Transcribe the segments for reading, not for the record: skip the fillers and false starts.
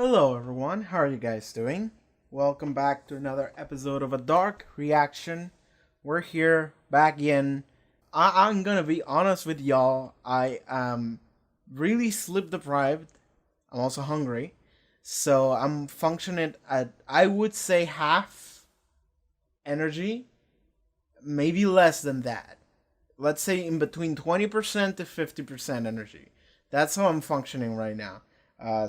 Hello everyone, how are you guys doing? Welcome back to another episode of A Dark Reaction. We're here, back in. I'm gonna be honest with y'all, I am really sleep deprived. I'm also hungry. So I'm functioning at, I would say, half energy, maybe less than that. Let's say in between 20% to 50% energy. That's how I'm functioning right now.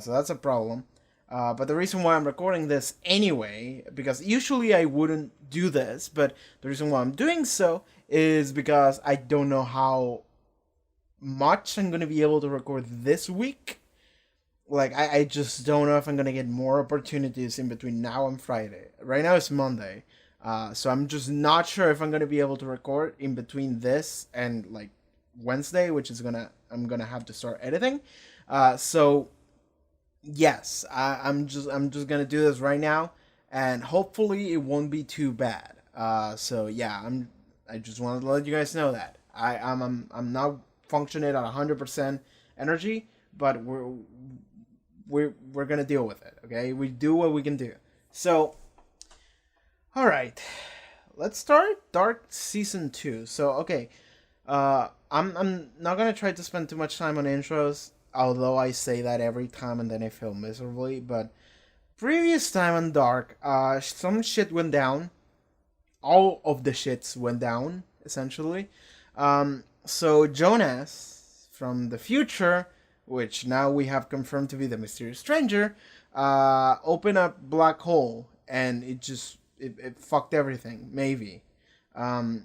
So that's a problem. But the reason why I'm recording this anyway, because usually I wouldn't do this, but the reason why I'm doing so is because I don't know how much I'm going to be able to record this week. Like, I just don't know if I'm going to get more opportunities in between now and Friday. Right now it's Monday. So I'm just not sure if I'm going to be able to record in between this and, like, Wednesday, which is I'm going to have to start editing. So yes, I'm just gonna do this right now, and hopefully it won't be too bad. So yeah, I just wanted to let you guys know that I'm not functioning at 100% energy, but we're gonna deal with it. Okay, we do what we can do. So, all right, let's start Dark Season 2. So okay, I'm not gonna try to spend too much time on intros, although I say that every time and then I feel miserably. But previous time on Dark, some shit went down. All of the shits went down, essentially. So Jonas from the future, which now we have confirmed to be the mysterious stranger, opened up black hole, and it fucked everything. Maybe.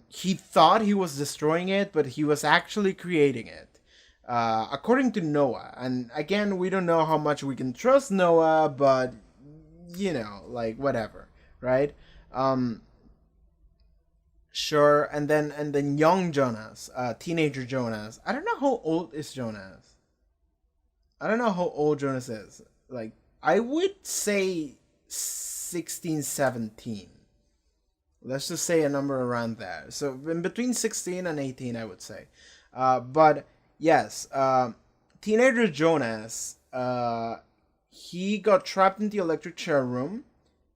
He thought he was destroying it, but he was actually creating it. According to Noah. And again, we don't know how much we can trust Noah, but like whatever, right? Sure. And then young Jonas, teenager Jonas. I don't know how old is Jonas. I don't know how old Jonas is. Like, I would say 16, 17. Let's just say a number around there. So in between 16 and 18, I would say. But yes, teenager Jonas, he got trapped in the electric chair room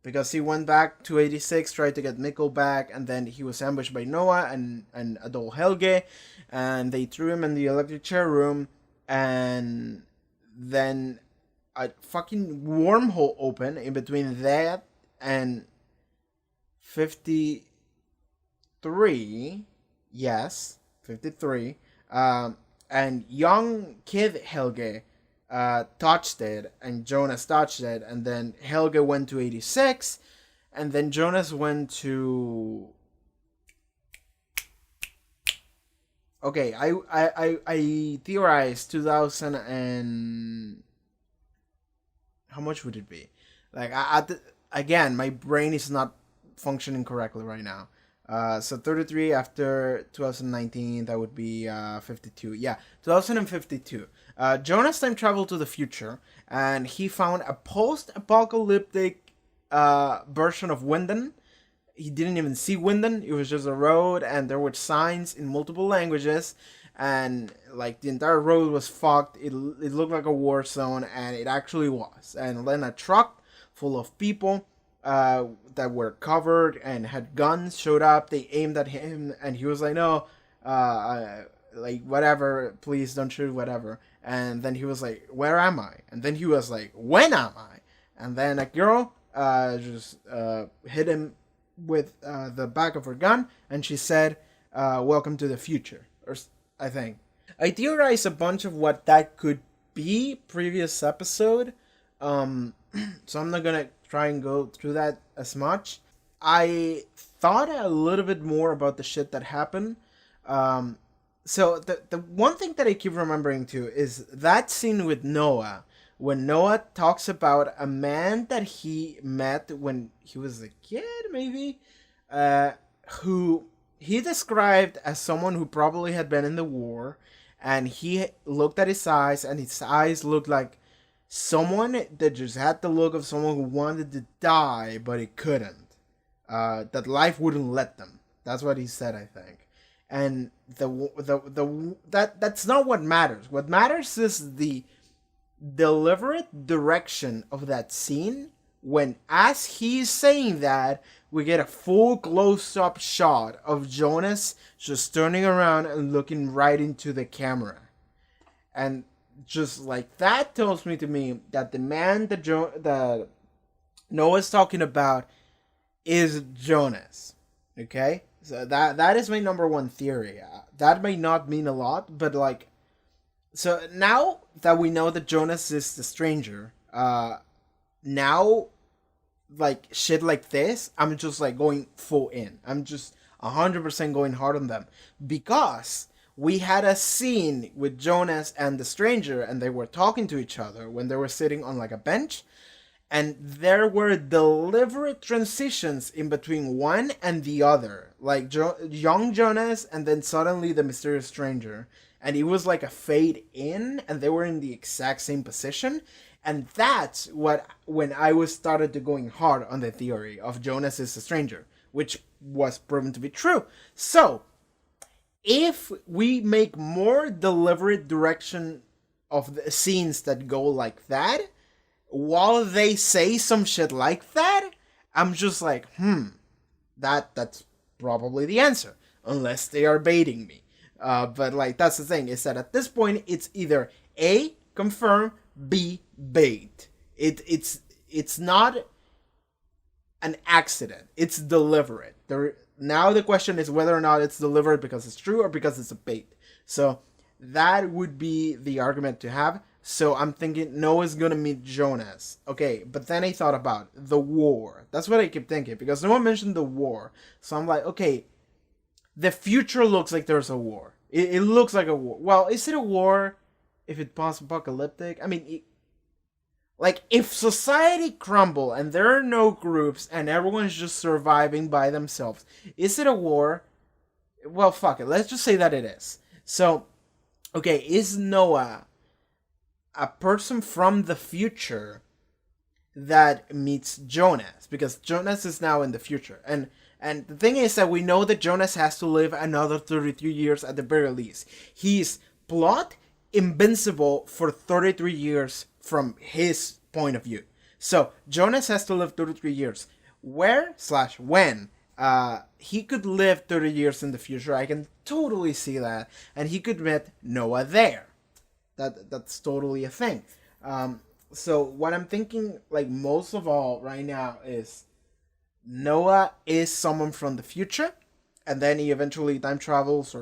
because he went back to 86, tried to get Mikkel back, and then he was ambushed by Noah and adult Helge, and they threw him in the electric chair room, and then a fucking wormhole opened in between that and 53. Yes, 53. And young kid Helge touched it, and Jonas touched it, and then Helge went to 86, and then Jonas went to. Okay, I theorized 2000 and how much would it be? Like again, my brain is not functioning correctly right now. So 33 after 2019, that would be 52. Yeah, 2052. Jonas time traveled to the future, and he found a post-apocalyptic version of Winden. He didn't even see Winden. It was just a road, and there were signs in multiple languages, and like the entire road was fucked. It looked like a war zone, and it actually was. And then a truck full of people that were covered and had guns showed up. They aimed at him, and he was like, "No, like whatever, please don't shoot, whatever." And then he was like, "Where am I?" And then he was like, "When am I?" And then a girl just hit him with the back of her gun, and she said, "Welcome to the future," or I think. I theorized a bunch of what that could be previous episode, so I'm not gonna try and go through that as much. I thought a little bit more about the shit that happened. So the one thing that I keep remembering too is that scene with Noah, when Noah talks about a man that he met when he was a kid, maybe, who he described as someone who probably had been in the war, and he looked at his eyes, and his eyes looked like someone that just had the look of someone who wanted to die, but it couldn't. That life wouldn't let them. That's what he said, I think. And that's not what matters. What matters is deliberate direction of that scene when, as he's saying that, we get a full close-up shot of Jonas just turning around and looking right into the camera. And just like that tells me to me that the man that Noah's talking about is Jonas. Okay? So that is my number one theory. That may not mean a lot, but like, so now that we know that Jonas is the stranger, now like shit like this, I'm just like going full in. I'm just 100% going hard on them because we had a scene with Jonas and the stranger, and they were talking to each other when they were sitting on like a bench, and there were deliberate transitions in between one and the other, like young Jonas and then suddenly the mysterious stranger, and it was like a fade in, and they were in the exact same position. And that's what, when I was started to going hard on the theory of Jonas is a stranger, which was proven to be true. So if we make more deliberate direction of the scenes that go like that, while they say some shit like that, I'm just like, that's probably the answer, unless they are baiting me. But like, that's the thing, is that at this point it's either A, confirm, B, bait. It's not an accident. It's deliberate. Now the question is whether or not it's deliberate because it's true or because it's a bait. So that would be the argument to have. So I'm thinking Noah's gonna meet Jonas. Okay, but then I thought about the war. That's what I keep thinking, because no one mentioned the war. So I'm like, okay, the future looks like there's a war. It looks like a war. Well, is it a war if it's post-apocalyptic? I mean, like, if society crumble and there are no groups and everyone's just surviving by themselves, is it a war? Well, fuck it. Let's just say that it is. So, okay, is Noah a person from the future that meets Jonas? Because Jonas is now in the future. And the thing is that we know that Jonas has to live another 33 years at the very least. He's plot invincible for 33 years from his point of view. So Jonas has to live 33 years. Where/when he could live 30 years in the future, I can totally see that. And he could meet Noah there. That's totally a thing. So what I'm thinking, like, most of all right now is Noah is someone from the future, and then he eventually time travels,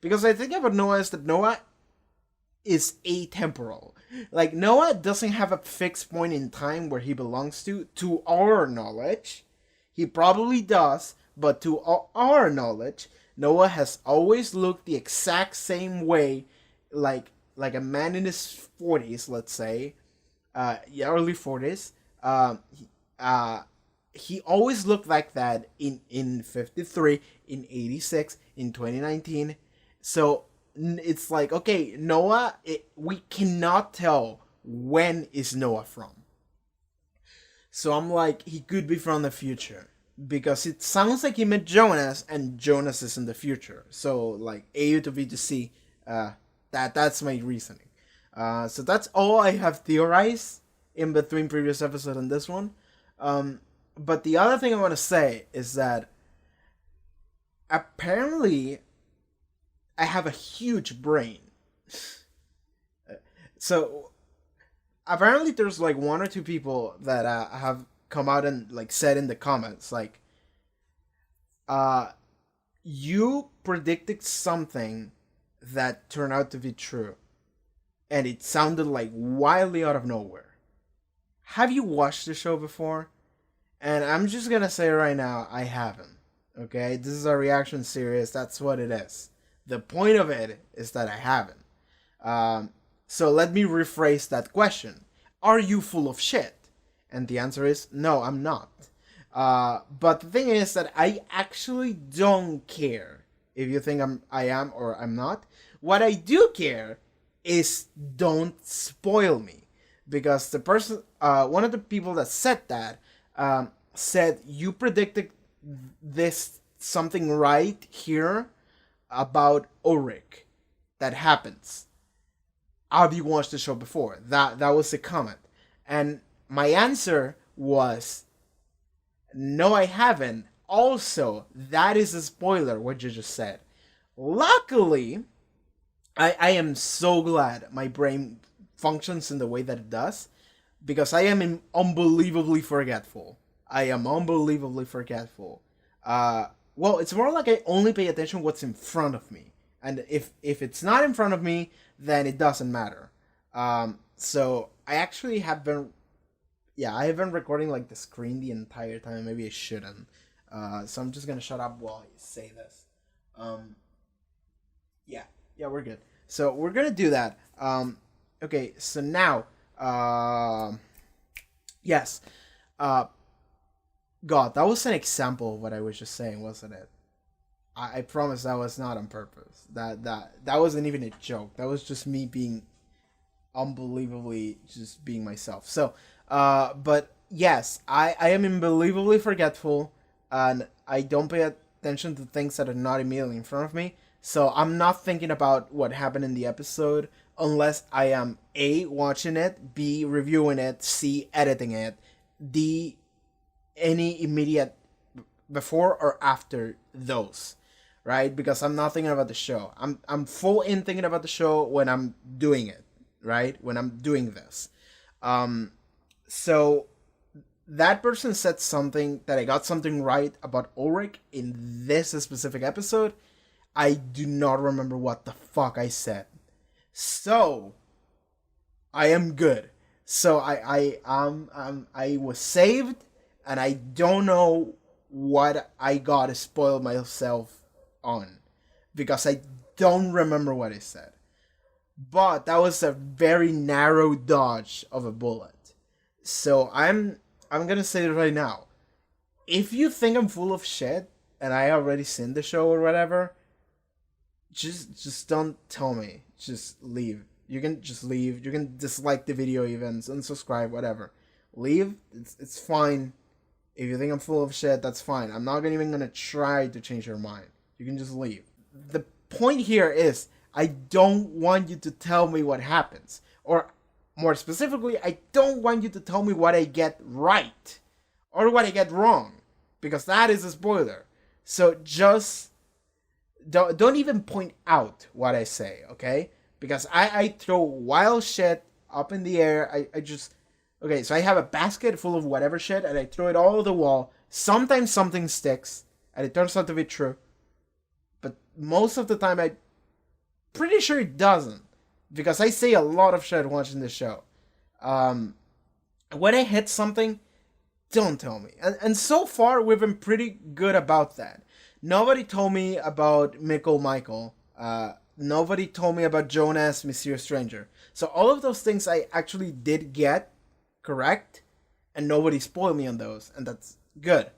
because I think about Noah is that Noah is atemporal. Like, Noah doesn't have a fixed point in time where he belongs to our knowledge. He probably does, but to our knowledge, Noah has always looked the exact same way, like a man in his 40s, let's say, early 40s. He always looked like that in 53, in 86, in 2019. So it's like, okay, Noah, we cannot tell when is Noah from. So I'm like, he could be from the future, because it sounds like he met Jonas, and Jonas is in the future. So like, A to B to C, that's my reasoning. So that's all I have theorized in between previous episode and this one. But the other thing I want to say is that apparently I have a huge brain. So apparently there's like one or two people that have come out and like said in the comments, like, you predicted something that turned out to be true, and it sounded like wildly out of nowhere. Have you watched the show before? And I'm just gonna say right now, I haven't. Okay, this is a reaction series. That's what it is. The point of it is that I haven't. So let me rephrase that question. Are you full of shit? And the answer is no, I'm not. But the thing is that I actually don't care if you think I am or I'm not. What I do care is don't spoil me. Because the person, one of the people that said that, said you predicted this something right here about Ulrich that happens. have you watched the show before? That was the comment. And my answer was, no, I haven't. Also, that is a spoiler, what you just said. Luckily, I am so glad my brain functions in the way that it does, because I am unbelievably forgetful. I am unbelievably forgetful. Well, it's more like I only pay attention what's in front of me, and if it's not in front of me, then it doesn't matter. So I actually have been, yeah, I have been recording like the screen the entire time. Maybe I shouldn't. So I'm just gonna shut up while I say this. Yeah, yeah, we're good. So we're gonna do that. Okay, so now, yes, God, that was an example of what I was just saying, wasn't it? I promise that was not on purpose. That wasn't even a joke. That was just me being unbelievably just being myself. So, but yes, I am unbelievably forgetful, and I don't pay attention to things that are not immediately in front of me. So I'm not thinking about what happened in the episode unless I am A, watching it, B, reviewing it, C, editing it, D, any immediate before or after those, right? Because I'm not thinking about the show. I'm full in thinking about the show when I'm doing it, right? When I'm doing this. So that person said something that I got something right about Ulrich in this specific episode. I do not remember what the fuck I said. So I am good. So I was saved, and I don't know what I got to spoil myself on, because I don't remember what I said. But that was a very narrow dodge of a bullet. So I'm gonna say it right now. If you think I'm full of shit and I already seen the show or whatever, just don't tell me. Just leave. You can just leave. You can dislike the video even, unsubscribe, whatever. Leave. It's fine. If you think I'm full of shit, that's fine. I'm not even gonna try to change your mind. You can just leave. The point here is, I don't want you to tell me what happens. Or more specifically, I don't want you to tell me what I get right or what I get wrong, because that is a spoiler. So just don't even point out what I say, okay? Because I throw wild shit up in the air. I just... Okay, so I have a basket full of whatever shit, and I throw it all over the wall. Sometimes something sticks, and it turns out to be true. But most of the time, I'm pretty sure it doesn't, because I say a lot of shit watching the show. When I hit something, don't tell me. And so far, we've been pretty good about that. Nobody told me about Michael. Nobody told me about Jonas, Mysterious Stranger. So all of those things I actually did get correct, and nobody spoiled me on those, and that's good.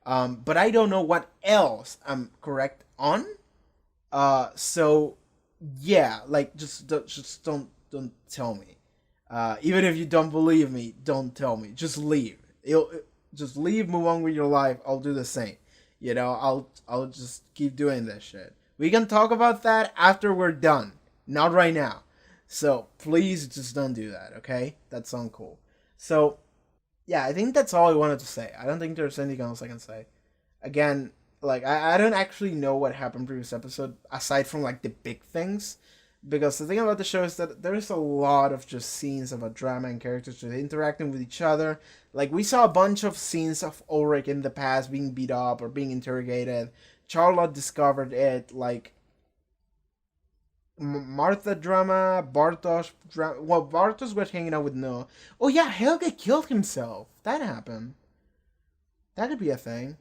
But I don't know what else I'm correct on. So yeah, like just don't tell me. Even if you don't believe me, don't tell me. Just leave. Just leave. Move on with your life. I'll do the same. You know, I'll just keep doing this shit. We can talk about that after we're done, not right now. So please just don't do that, okay? That's uncool. So yeah, I think that's all I wanted to say. I don't think there's anything else I can say. Again, like I don't actually know what happened previous episode aside from like the big things, because the thing about the show is that there's a lot of just scenes about drama and characters just interacting with each other. Like we saw a bunch of scenes of Ulrich in the past being beat up or being interrogated. Charlotte discovered it, like Martha drama, Bartosz drama. Well, Bartosz was hanging out with Noah. Oh yeah, Helge killed himself. That happened. That could be a thing.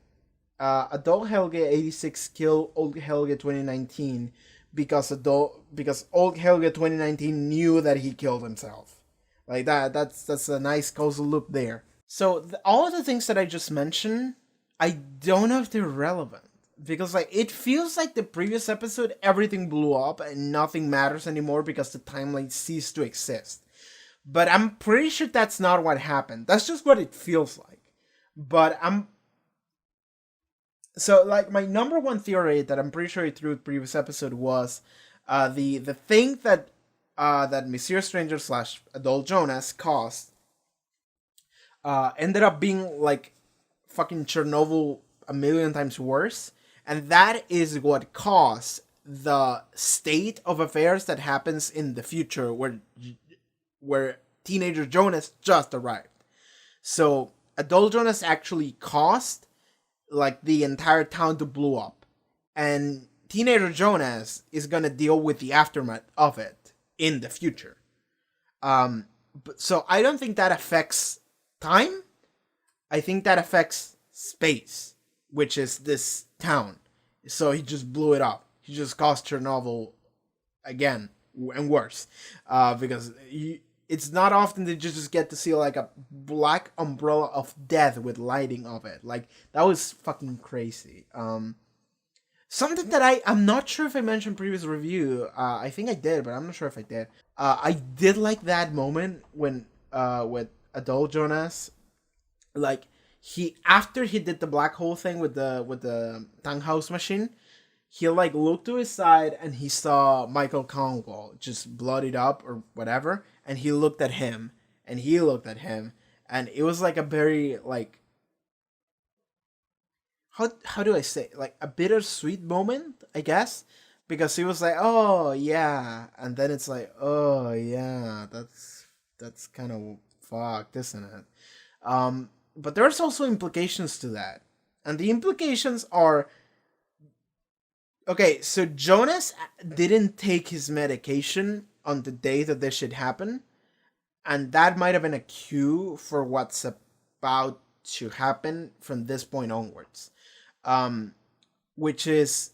Adult Helge 86 killed Old Helge 2019 because Old Helge 2019 knew that he killed himself. Like that's a nice causal loop there. So all of the things that I just mentioned, I don't know if they're relevant, because like it feels like the previous episode everything blew up and nothing matters anymore because the timeline ceased to exist. But I'm pretty sure that's not what happened. That's just what it feels like. But so like my number one theory that I'm pretty sure I threw the previous episode was the thing that that Mysterious Stranger slash Adult Jonas caused ended up being like fucking Chernobyl a million times worse, and that is what caused the state of affairs that happens in the future where teenager Jonas just arrived. So Adult Jonas actually caused like the entire town to blow up, and teenager Jonas is gonna deal with the aftermath of it in the future. So I don't think that affects time. I think that affects space, which is this town. So he just blew it up. He just caused Chernobyl again and worse, because it's not often that you just get to see like a black umbrella of death with lighting of it. Like that was fucking crazy. Something that I'm not sure if I mentioned previous review. I think I did, but I'm not sure if I did. I did like that moment when with Adult Jonas, like he after he did the black hole thing with the Tanghouse machine, he like looked to his side and he saw Michael Conwell just bloodied up or whatever, and he looked at him and he looked at him, and it was like a very like how do I say, like a bittersweet moment, I guess, because he was like, oh yeah, and then it's like, oh yeah, that's kind of fucked, isn't it? But there's also implications to that, and the implications are okay. So Jonas didn't take his medication on the day that this shit happened, and that might have been a cue for what's about to happen from this point onwards. Which is,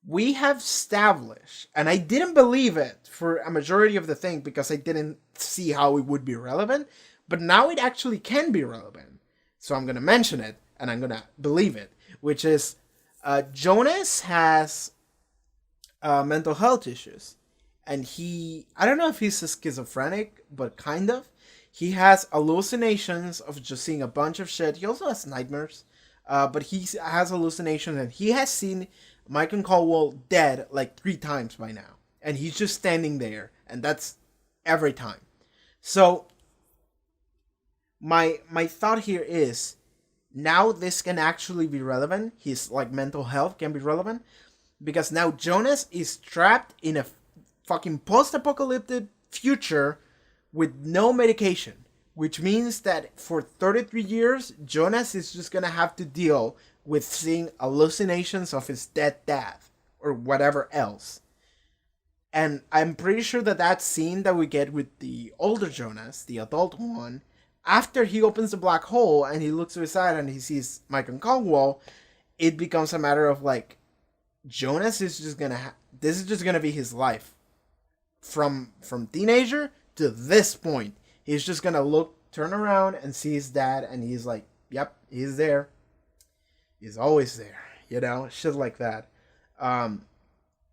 we have established, and I didn't believe it for a majority of the thing because I didn't see how it would be relevant, but now it actually can be relevant. So I'm going to mention it, and I'm going to believe it, which is Jonas has mental health issues. And I don't know if he's a schizophrenic, but kind of. He has hallucinations of just seeing a bunch of shit. He also has nightmares. But he has hallucinations, and he has seen Michael Caldwell dead like 3 times by now. And he's just standing there, and that's every time. So, my thought here is, now this can actually be relevant. His like mental health can be relevant, because now Jonas is trapped in a fucking post-apocalyptic future with no medication. Which means that for 33 years, Jonas is just gonna have to deal with seeing hallucinations of his dead dad or whatever else. And I'm pretty sure that scene that we get with the older Jonas, the adult one, after he opens the black hole and he looks to his side and he sees Michael Conwell, it becomes a matter of like, Jonas is just gonna this is just gonna be his life from teenager to this point. He's just gonna turn around and see his dad, and he's like, yep, he's there. He's always there, shit like that.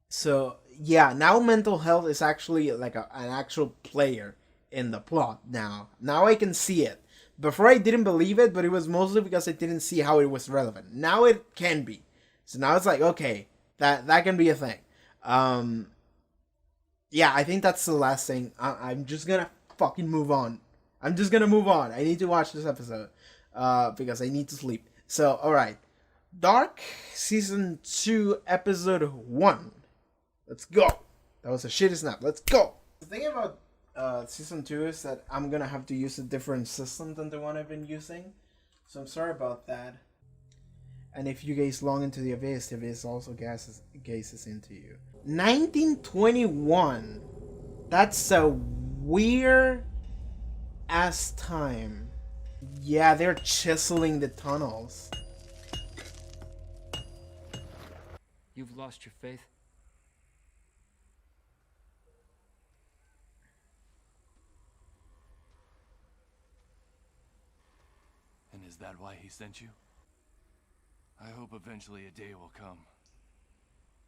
So yeah, now mental health is actually like an actual player in the plot now. Now I can see it. Before I didn't believe it, but it was mostly because I didn't see how it was relevant. Now it can be. So now it's like, okay, that can be a thing. Yeah, I think that's the last thing. I'm just gonna fucking move on. I need to watch this episode because I need to sleep. So, alright. Dark Season 2, Episode 1. Let's go. That was a shitty snap. Let's go. The thing about Season 2 is that I'm gonna have to use a different system than the one I've been using. So I'm sorry about that. And if you gaze long into the abyss also gazes into you. 1921. That's a weird ass time. Yeah, they're chiseling the tunnels. You've lost your faith? And is that why he sent you? I hope eventually a day will come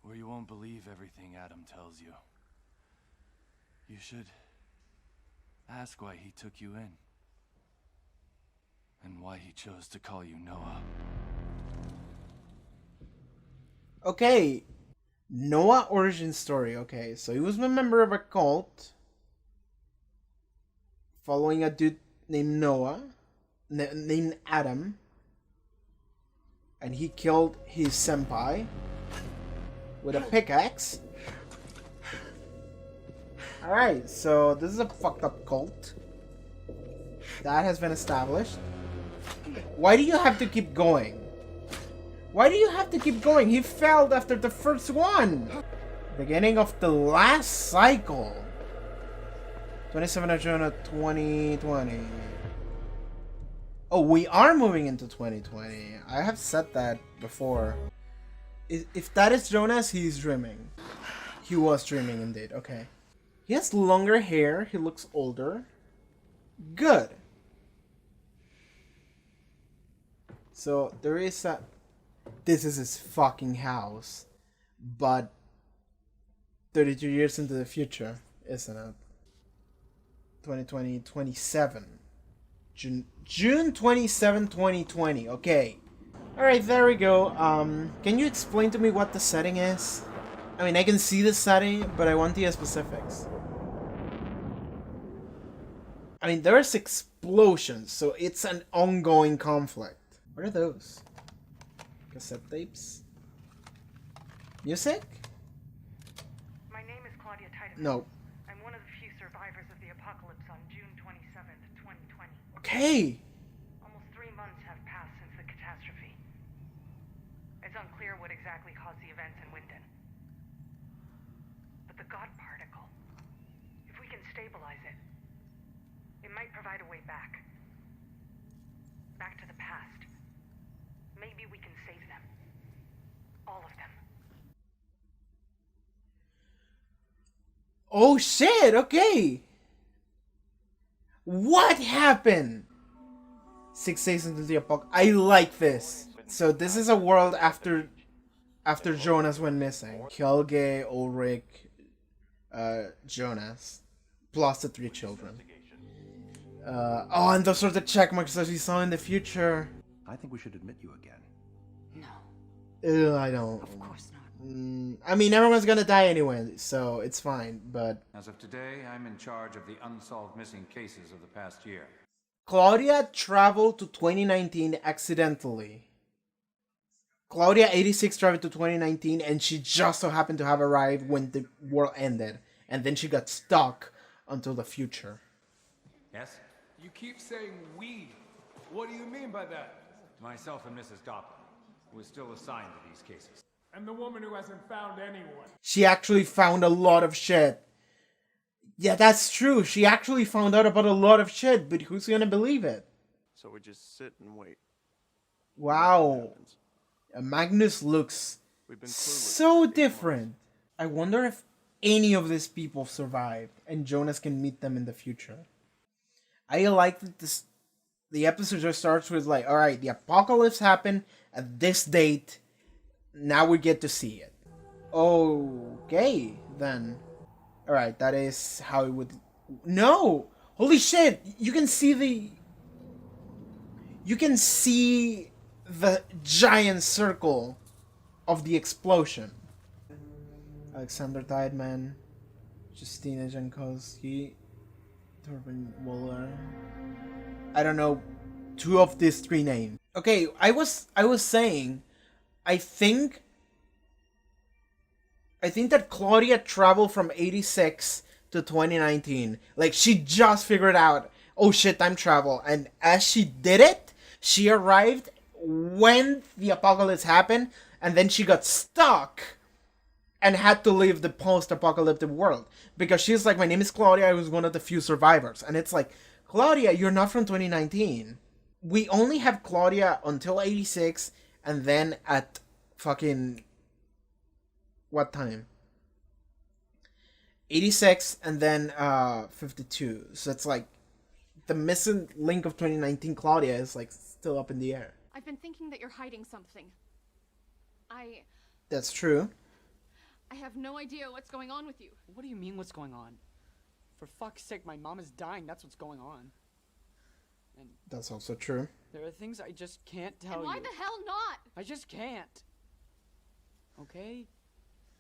where you won't believe everything Adam tells you. You should ask why he took you in, and why he chose to call you Noah. Okay, Noah origin story. Okay, so he was a member of a cult following a dude named named Adam, and he killed his senpai with a pickaxe. Alright, so this is a fucked up cult. That has been established. Why do you have to keep going? Why do you have to keep going? He failed after the first one. Beginning of the last cycle. 27th of June of 2020. Oh, we are moving into 2020. I have said that before. If that is Jonas, he's dreaming. He was dreaming indeed. Okay. He has longer hair. He looks older. Good. So there is a... This is his fucking house. But 32 years into the future, isn't it? 2020, 27. June 27, 2020. Okay. Alright, there we go. Can you explain to me what the setting is? I mean, I can see the setting, but I want the specifics. I mean, there's explosions, so it's an ongoing conflict. What are those? Cassette tapes? Music? My name is Claudia Titus. No. I'm one of the few survivors of the apocalypse on June 27th, 2020. Okay. Almost 3 months have passed since the catastrophe. It's unclear what exactly caused the events in Winden. But the God particle, if we can stabilize it, it might provide a way back. Back to the past. Maybe we can save them. All of them. Oh shit, okay. What happened? 6 days into the apocalypse. I like this. So this is a world after Jonas went missing. Helge, Ulrich, Jonas, plus the 3 children. Oh, and those are the check marks that we saw in the future. I think we should admit you again. No. I don't. Of course not. I mean, everyone's gonna die anyway, so it's fine, but... As of today, I'm in charge of the unsolved missing cases of the past year. Claudia traveled to 2019 accidentally. Claudia 86 traveled to 2019, and she just so happened to have arrived when the world ended. And then she got stuck until the future. Yes? You keep saying we. What do you mean by that? Myself and Mrs. Doppler, who is still assigned to these cases. And the woman who hasn't found anyone. She actually found a lot of shit. Yeah, that's true. She actually found out about a lot of shit, but who's gonna believe it? So we just sit and wait. Wow. Magnus looks so different. I wonder if any of these people survived and Jonas can meet them in the future. I like that the episode just starts with like, alright, the apocalypse happened at this date. Now we get to see it. Okay, then. Alright, that is how it would... No! Holy shit! You can see the giant circle of the explosion. Alexander Tideman, Justina Jankowski, Torben Woller. I don't know 2 of these 3 names. Okay, I was saying, I think that Claudia traveled from 86 to 2019. Like, she just figured out, oh shit, time travel. And as she did it, she arrived when the apocalypse happened, and then she got stuck and had to leave the post-apocalyptic world. Because she's like, my name is Claudia, I was one of the few survivors. And it's like, Claudia, you're not from 2019. We only have Claudia until 86, and then at fucking... what time? 86, and then 52. So it's like, the missing link of 2019 Claudia is like still up in the air. I've been thinking that you're hiding something. That's true. I have no idea what's going on with you. What do you mean what's going on? For fuck's sake, my mom is dying, that's what's going on. And that's also true. There are things I just can't tell you. And why the hell not? I just can't. Okay?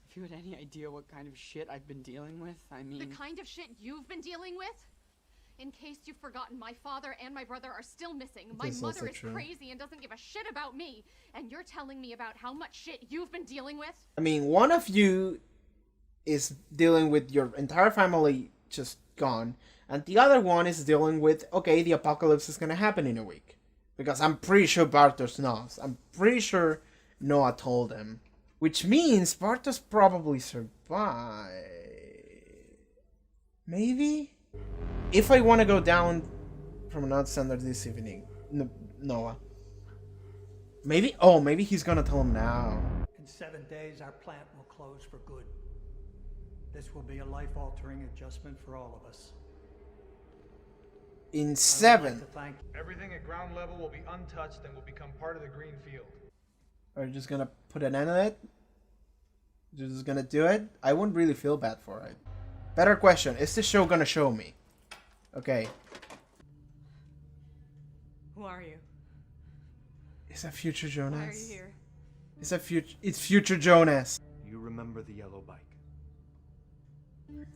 If you had any idea what kind of shit I've been dealing with, I mean... The kind of shit you've been dealing with? In case you've forgotten, my father and my brother are still missing. My This is mother also is true. crazy and doesn't give a shit about me. And you're telling me about how much shit you've been dealing with? I mean, one of you is dealing with your entire family just gone, and the other one is dealing with, okay, the apocalypse is gonna happen in a week. Because I'm pretty sure Bartos knows. I'm pretty sure Noah told him. Which means Bartos probably survived. Maybe? If I want to go down from an odd standard this evening, Noah. Maybe? Oh, maybe he's gonna tell him now. In 7 days, our plant will close for good. This will be a life-altering adjustment for all of us. In I 7. would like to thank Everything at ground level will be untouched and will become part of the green field. Are you just gonna put an end to it? You're just gonna do it? I wouldn't really feel bad for it. Better question, is this show gonna show me? Okay. Who are you? Is that future Jonas? Why are you here? Is that future? It's future Jonas. You remember the yellow bike?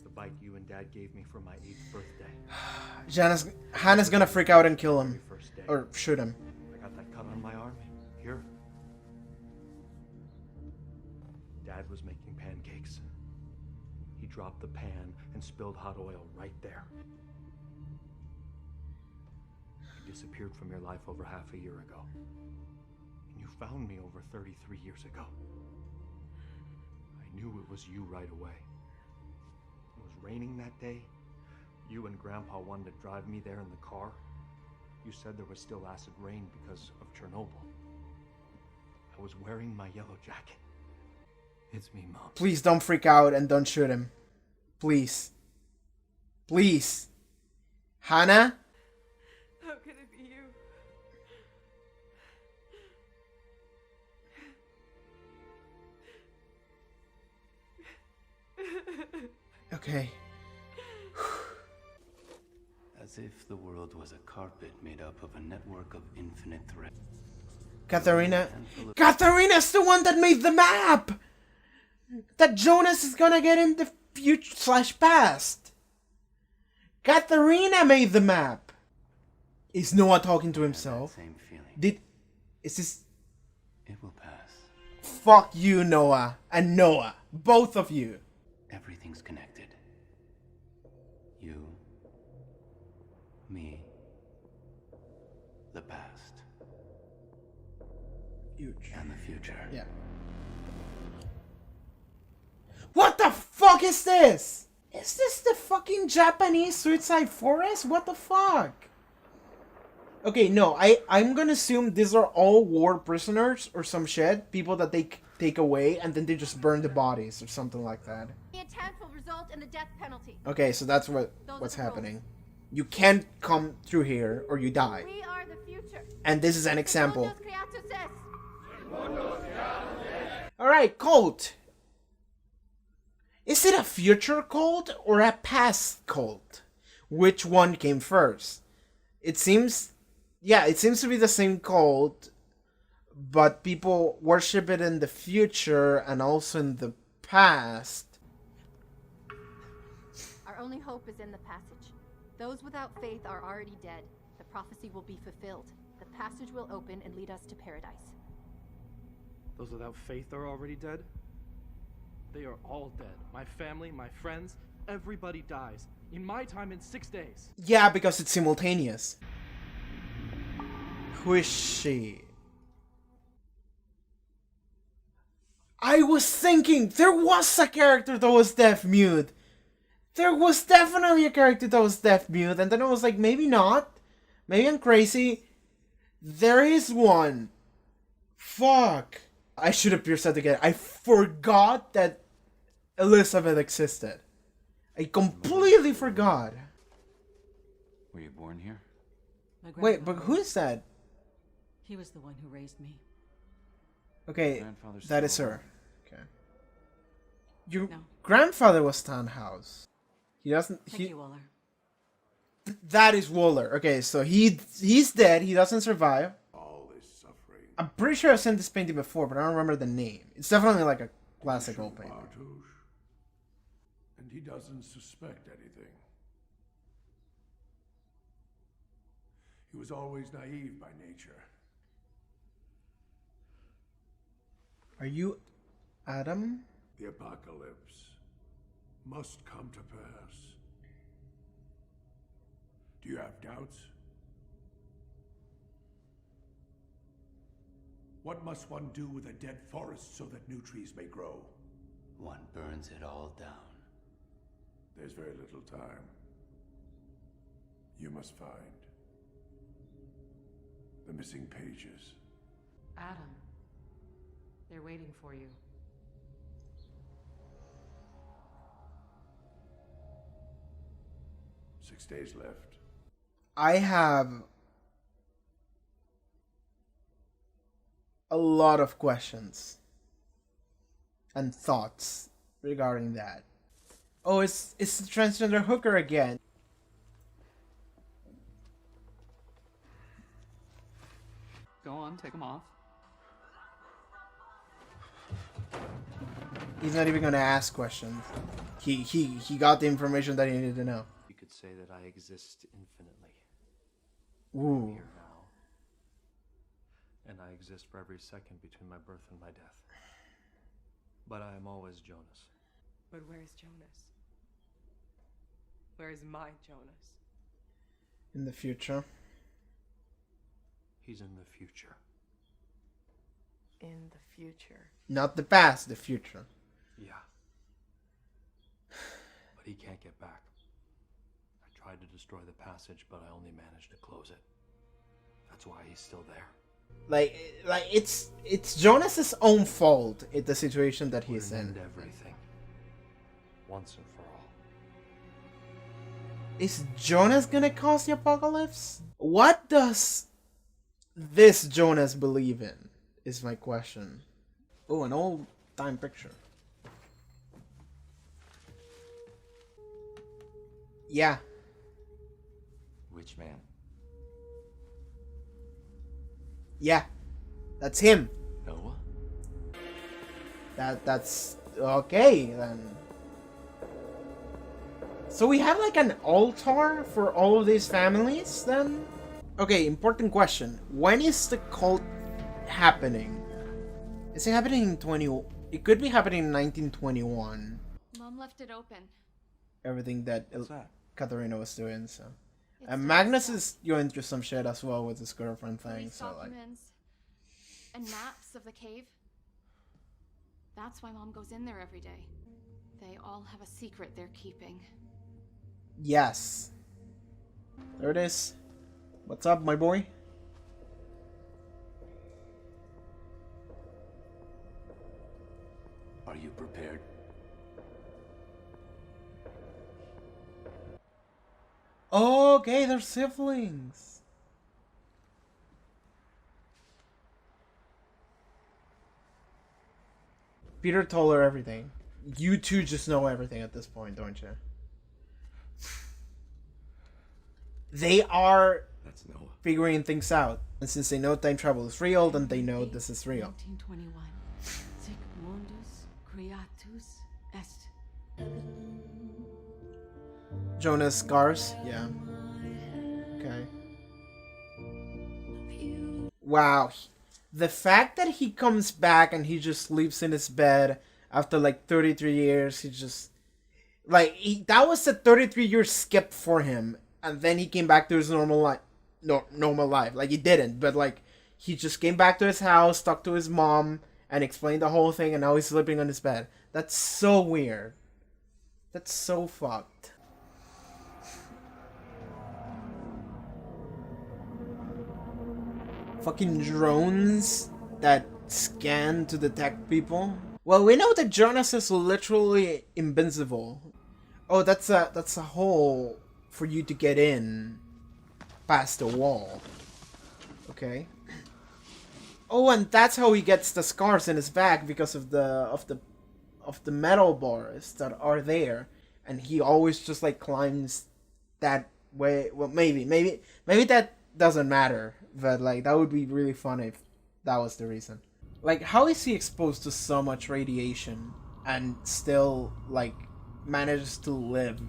The bike you and Dad gave me for my 8th birthday. Hannah's gonna freak out and kill him. First day. Or shoot him. I got that cut on my arm. Here. Dad was making pancakes. He dropped the pan and spilled hot oil right there. You disappeared from your life over half a year ago. And you found me over 33 years ago. I knew it was you right away. It was raining that day. You and Grandpa wanted to drive me there in the car. You said there was still acid rain because of Chernobyl. I was wearing my yellow jacket. It's me, Mom. Please don't freak out and don't shoot him. Please. Please. Hannah? How could it be you? Okay. As if the world was a carpet made up of a network of infinite threads. Katharina's the one that made the map! That Jonas is gonna get in the future/past. Katharina made the map. Is Noah talking to himself? Same feeling. Is this? It will pass. Fuck you, Noah and Noah, both of you. Everything's connected. You, me, the past, Huge. and the future. Yeah. What the fuck is this? Is this the fucking Japanese Suicide Forest? What the fuck? Okay, no, I'm gonna assume these are all war prisoners or some shit. People that they take away and then they just burn the bodies or something like that. The intent will result in the death penalty. Okay, so that's what's happening. You can't come through here or you die. We are the future. And this is an example. Alright, cult. Is it a future cult or a past cult? Which one came first? It seems to be the same cult, but people worship it in the future and also in the past. Our only hope is in the passage. Those without faith are already dead. The prophecy will be fulfilled. The passage will open and lead us to paradise. Those without faith are already dead? They are all dead. My family, my friends, everybody dies. In my time, in 6 days. Yeah, because it's simultaneous. Who is she? I was thinking there was a character that was deaf mute. There was definitely a character that was deaf mute, and then I was like, maybe not. Maybe I'm crazy. There is one. Fuck. I should have pierced that again. I forgot that Elisabeth existed. I completely forgot. Were you born here? Wait, but who is that? He was the one who raised me. Okay, that is her. Okay. Your No. grandfather was Tannhaus. He doesn't. Thank you, Waller. That is Waller. Okay, so he's dead. He doesn't survive. All this suffering. I'm pretty sure I've seen this painting before, but I don't remember the name. It's definitely like a classic old painting. And he doesn't suspect anything. He was always naive by nature. Are you Adam? The apocalypse must come to pass. Do you have doubts? What must one do with a dead forest so that new trees may grow? One burns it all down. There's very little time. You must find the missing pages. Adam, they're waiting for you. Six days left. I have a lot of questions and thoughts regarding that. Oh, it's the transgender hooker again. Go on, take them off. He's not even gonna ask questions. He got the information that he needed to know. You could say that I exist infinitely. Ooh. I'm here now. And I exist for every second between my birth and my death. But I am always Jonas. But where's Jonas? Where is my Jonas? In the future. He's in the future. In the future. Not the past, the future. Yeah. But he can't get back. I tried to destroy the passage, but I only managed to close it. That's why he's still there. Like it's Jonas's own fault in the situation that he's in. End everything. Once and for all. Is Jonas gonna cause the apocalypse? What does this Jonas believe in? Is my question. Oh, an old time picture. Yeah. Which man? Yeah. That's him. Noah? That's okay then. So we have like an altar for all of these families then? Okay, important question. When is the cult happening? Is it happening in 20... It could be happening in 1921. Mom left it open. Everything that What's that? Katharina was doing, so... It's And Magnus is going through some shit as well with his girlfriend thing, police so like... documents and maps of the cave. That's why Mom goes in there every day. They all have a secret they're keeping. Yes. There it is. What's up, my boy? Are you prepared? Okay, they're siblings. Peter told her everything. You two just know everything at this point, don't you? They are That's Noah. figuring things out. And since they know time travel is real, then they know this is real. 1921. Sic mundus creatus est. Jonas scars? Yeah. Okay. Wow. The fact that he comes back and he just sleeps in his bed after like 33 years, he just... Like, that was a 33-year skip for him. And then he came back to his normal life. No, normal life. Like, he didn't. But, like, he just came back to his house, talked to his mom, and explained the whole thing, and now he's sleeping on his bed. That's so weird. That's so fucked. Fucking drones that scan to detect people. Well, we know that Jonas is literally invincible. Oh, that's a hole for you to get in past the wall. Okay. Oh, and that's how he gets the scars in his back, because of the metal bars that are there, and he always just like climbs that way. Well, maybe that doesn't matter, but like that would be really fun if that was the reason. Like, how is he exposed to so much radiation and still like manages to live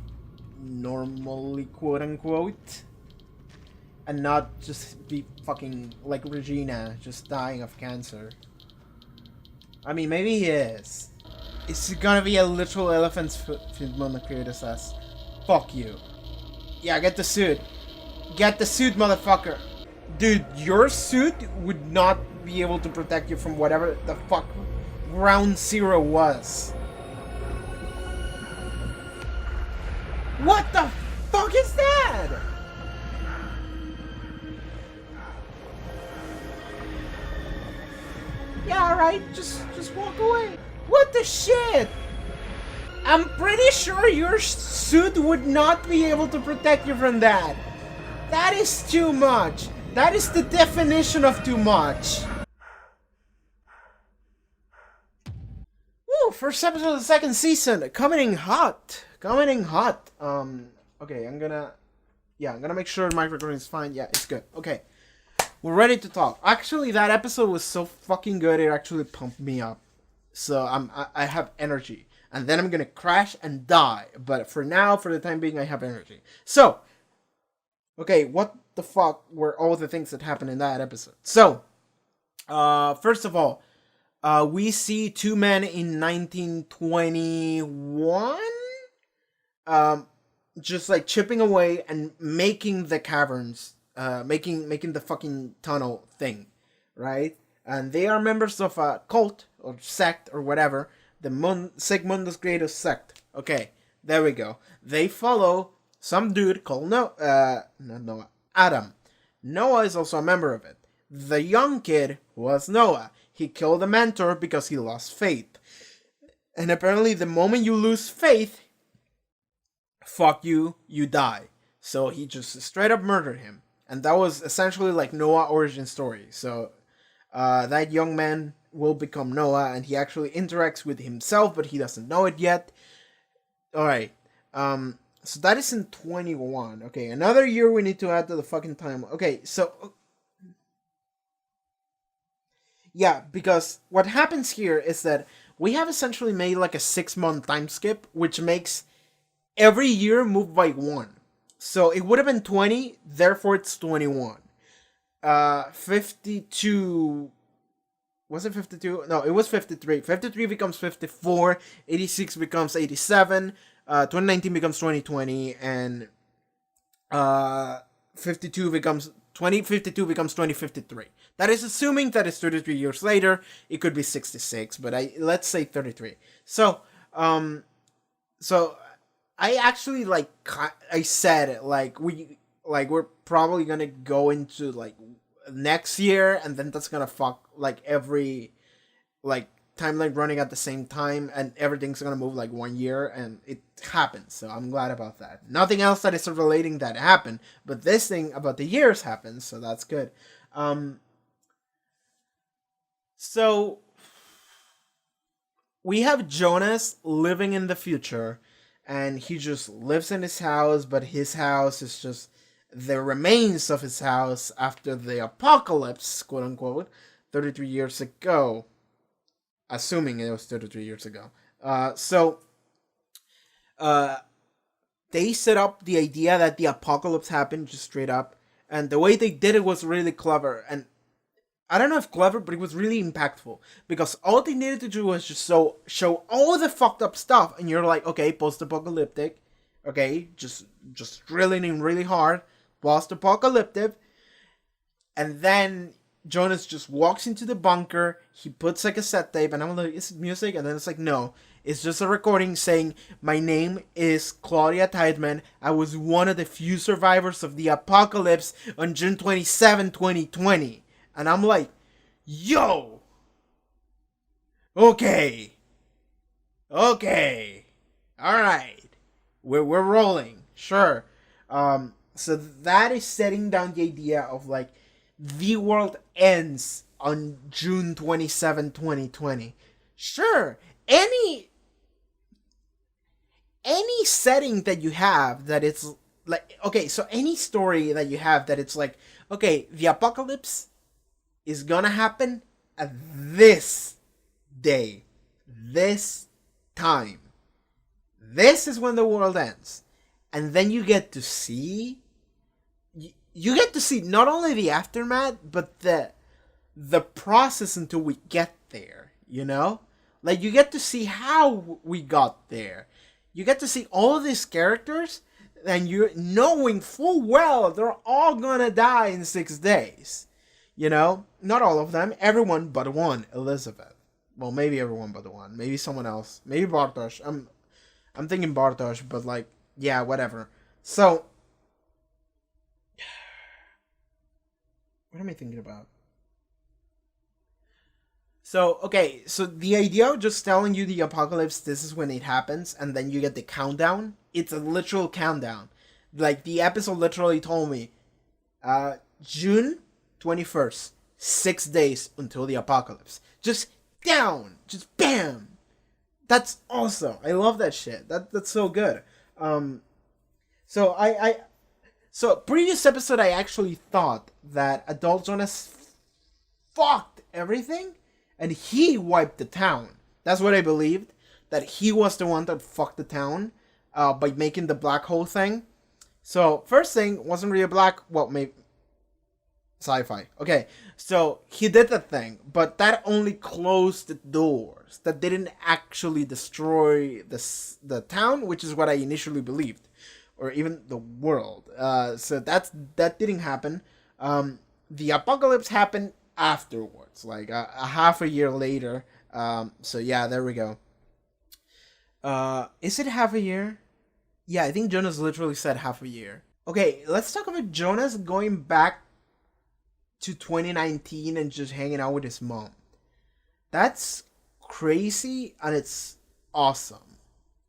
normally, quote unquote? and not just be fucking like Regina, just dying of cancer. I mean, maybe he is. It's gonna be a literal elephant's foot, Mona Creator says. Fuck you. Yeah, get the suit. Get the suit, motherfucker. Dude, your suit would not be able to protect you from whatever the fuck Ground Zero was. What the fuck is that? Yeah, alright, just walk away. What the shit? I'm pretty sure your suit would not be able to protect you from that. That is too much. That is the definition of too much. Woo, first episode of the second season. Coming in hot. Okay, I'm gonna make sure my recording is fine. Yeah, it's good. Okay. We're ready to talk. Actually, that episode was so fucking good, it actually pumped me up. So I have energy. And then I'm gonna crash and die. But for now, for the time being, I have energy. So, okay, what the fuck were all the things that happened in that episode? So, first of all, we see two men in 1921, just like chipping away and making the caverns, making the fucking tunnel thing, right? And they are members of a cult or sect or whatever, the Sigmundus Greatest sect. Okay, there we go. They follow some dude called Adam. Noah is also a member of it. The young kid was Noah. He killed the mentor because he lost faith. And apparently the moment you lose faith, fuck you, you die. So he just straight up murdered him. And that was essentially like Noah's origin story. So that young man will become Noah, and he actually interacts with himself, but he doesn't know it yet. Alright. So that is in 21. Okay, another year we need to add to the fucking time. Okay, so... yeah, because what happens here is that we have essentially made like a 6-month time skip, which makes every year move by 1. So it would have been 20, therefore it's 21. 52... Was it 52? No, it was 53. 53 becomes 54, 86 becomes 87, 2019 becomes 2020, and 52 becomes 2052 becomes 2053. That is assuming that it's 33 years later. It could be 66, but let's say 33. So I actually I said we're probably gonna go into like next year, and then that's gonna fuck like every like timeline running at the same time, and everything's gonna move like 1 year, and it happens. So I'm glad about that. Nothing else that is relating that happened, but this thing about the years happens, so that's good. So we have Jonas living in the future, and he just lives in his house, but his house is just the remains of his house after the apocalypse, quote unquote, 33 years ago. Assuming it was 33 years ago. They set up the idea that the apocalypse happened just straight up, and the way they did it was really clever. And I don't know if clever, but it was really impactful, because all they needed to do was just show all the fucked up stuff, and you're like, okay, post-apocalyptic, okay, just drilling in really hard, post-apocalyptic, and then Jonas just walks into the bunker, he puts like a cassette tape, and I'm like, is it music? And then it's like, no, it's just a recording saying, my name is Claudia Tideman, I was one of the few survivors of the apocalypse on June 27, 2020. And I'm like, yo! Okay, alright, we're rolling, sure. So that is setting down the idea of like, the world ends on June 27, 2020. Sure, any setting that you have that it's like, okay, so any story that you have that it's like, okay, the apocalypse is gonna happen at this day, this time. This is when the world ends. And then you get to see, you get to see not only the aftermath, but the process until we get there, you know? Like, you get to see how we got there. You get to see all of these characters, and you're knowing full well they're all gonna die in 6 days. You know? Not all of them. Everyone but one, Elisabeth. Well, maybe everyone but one. Maybe someone else. Maybe Bartosz. I'm thinking Bartosz, but like, yeah, whatever. So, what am I thinking about? So, okay, so the idea of just telling you the apocalypse, this is when it happens, and then you get the countdown, it's a literal countdown. Like, the episode literally told me, June 21st, 6 days until the apocalypse. Just down, just bam. That's awesome. I love that shit. That's so good. So so previous episode I actually thought that Adult Jonas fucked everything and he wiped the town. That's what I believed, that he was the one that fucked the town by making the black hole thing. So first thing wasn't really black, well, maybe sci-fi. Okay, so he did that thing, but that only closed the doors. That didn't actually destroy the town, which is what I initially believed, or even the world. So that didn't happen. The apocalypse happened afterwards, like a half a year later. So yeah, there we go. Is it half a year? Yeah, I think Jonas literally said half a year. Okay, let's talk about Jonas going back to 2019 and just hanging out with his mom. That's crazy, and it's awesome.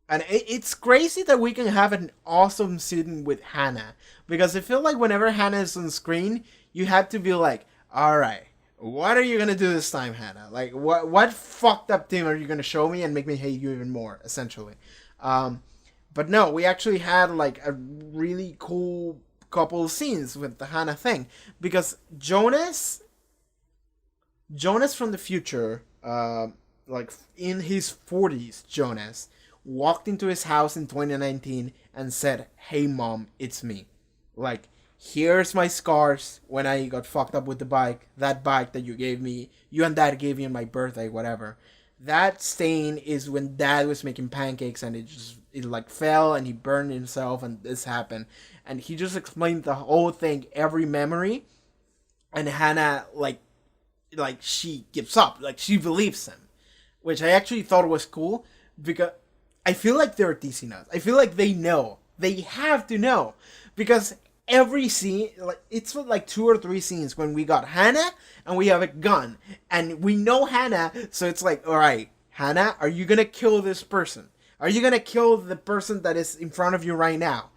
And it's crazy that we can have an awesome scene with Hannah, because I feel like whenever Hannah is on screen, you have to be like, alright, what are you gonna do this time, Hannah? Like, what fucked up thing are you gonna show me and make me hate you even more, essentially? But no, we actually had like a really cool couple of scenes with the Hannah thing, because Jonas from the future, like in his 40s, Jonas walked into his house in 2019 and said, "Hey mom, it's me. Like, here's my scars when I got fucked up with the bike, that bike that you gave me, you and dad gave me on my birthday, whatever. That stain is when dad was making pancakes and it like fell and he burned himself and this happened." And he just explained the whole thing, every memory. And Hannah, like she gives up. Like, she believes him. Which I actually thought was cool, because I feel like they're teasing us. I feel like they know. They have to know. Because every scene, like, it's like 2 or 3 scenes when we got Hannah and we have a gun. And we know Hannah, so it's like, alright, Hannah, are you gonna kill this person? Are you gonna kill the person that is in front of you right now?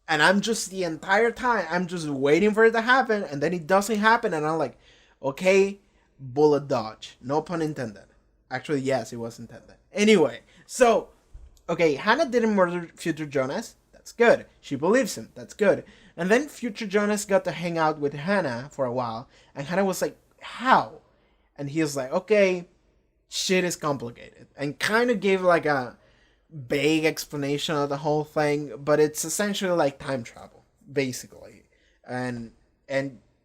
And I'm just, the entire time, I'm just waiting for it to happen, and then it doesn't happen, and I'm like, okay, bullet dodge. No pun intended. Actually, yes, it was intended. Anyway, so, okay, Hannah didn't murder future Jonas. That's good. She believes him. That's good. And then future Jonas got to hang out with Hannah for a while, and Hannah was like, how? And he was like, okay, shit is complicated. And kind of gave like a vague explanation of the whole thing, but it's essentially like time travel, basically. And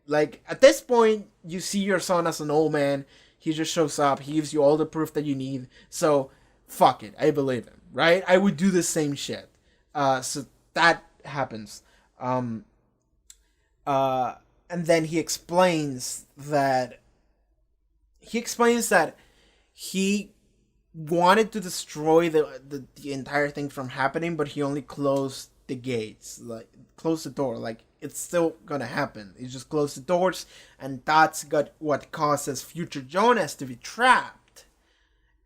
like, at this point, you see your son as an old man. He just shows up. He gives you all the proof that you need. So, fuck it. I believe him, right? I would do the same shit. So that happens. And then he explains that he wanted to destroy the entire thing from happening, but he only closed the gates, like closed the door. Like, it's still gonna happen. He just closed the doors, and that's what causes future Jonas to be trapped.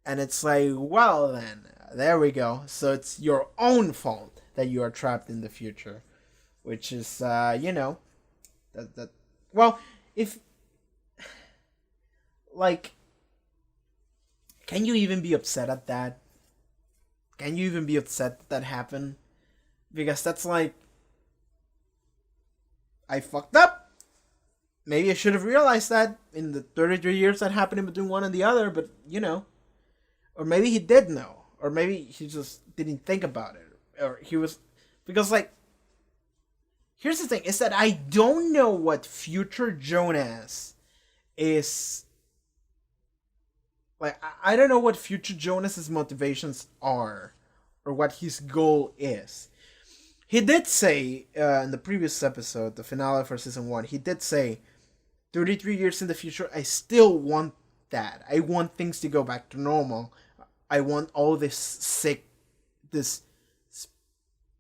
And it's like, well then, there we go. So it's your own fault that you are trapped in the future, which is that well, if like, can you even be upset at that? Can you even be upset that happened? Because that's like, I fucked up. Maybe I should have realized that in the 33 years that happened in between one and the other, but or maybe he did know, or maybe he just didn't think about it, or he was, because like, here's the thing, is that I don't know what future Jonas is. Like, I don't know what future Jonas's motivations are, or what his goal is. He did say, in the previous episode, the finale for season 1, he did say, 33 years in the future, I still want that. I want things to go back to normal. I want all this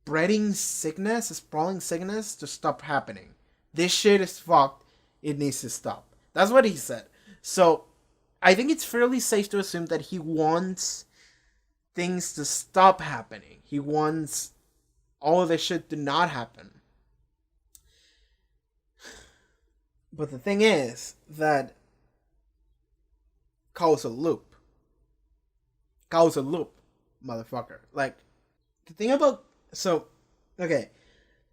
spreading sickness, sprawling sickness to stop happening. This shit is fucked. It needs to stop. That's what he said. So, I think it's fairly safe to assume that he wants things to stop happening. He wants all of this shit to not happen. But the thing is that Causal loop, motherfucker. Like, the thing about... So, okay.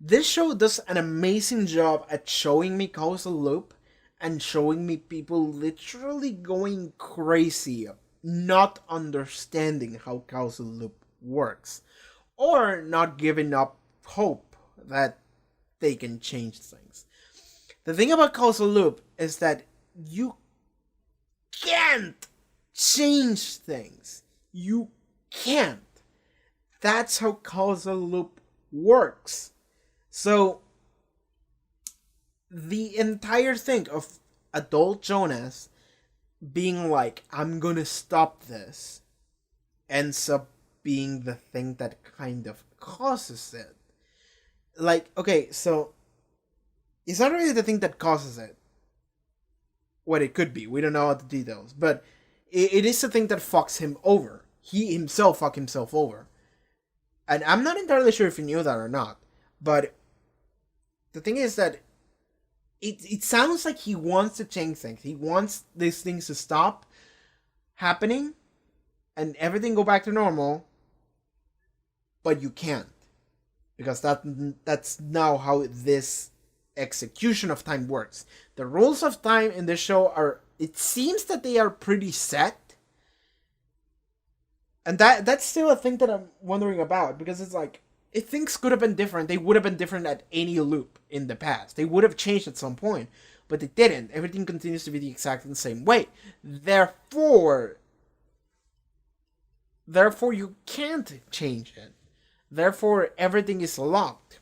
This show does an amazing job at showing me Causal loop and showing me people literally going crazy, not understanding how Causal loop works, or not giving up hope that they can change things. The thing about Causal loop is that you can't change things. You can't. That's how Causal loop works. So, the entire thing of adult Jonas being like, I'm gonna stop this, ends up being the thing that kind of causes it. Like, okay, so it's not really the thing that causes it. What it could be, we don't know all the details, but it is the thing that fucks him over. He himself fucked himself over. And I'm not entirely sure if you knew that or not, but the thing is that it sounds like he wants to change things. He wants these things to stop happening and everything go back to normal, but you can't. Because that's now how this execution of time works. The rules of time in this show are, it seems that they are pretty set. And that's still a thing that I'm wondering about, because it's like, if things could have been different, they would have been different at any loop in the past. They would have changed at some point, but they didn't. Everything continues to be the exact same way. Therefore you can't change it. Therefore, everything is locked.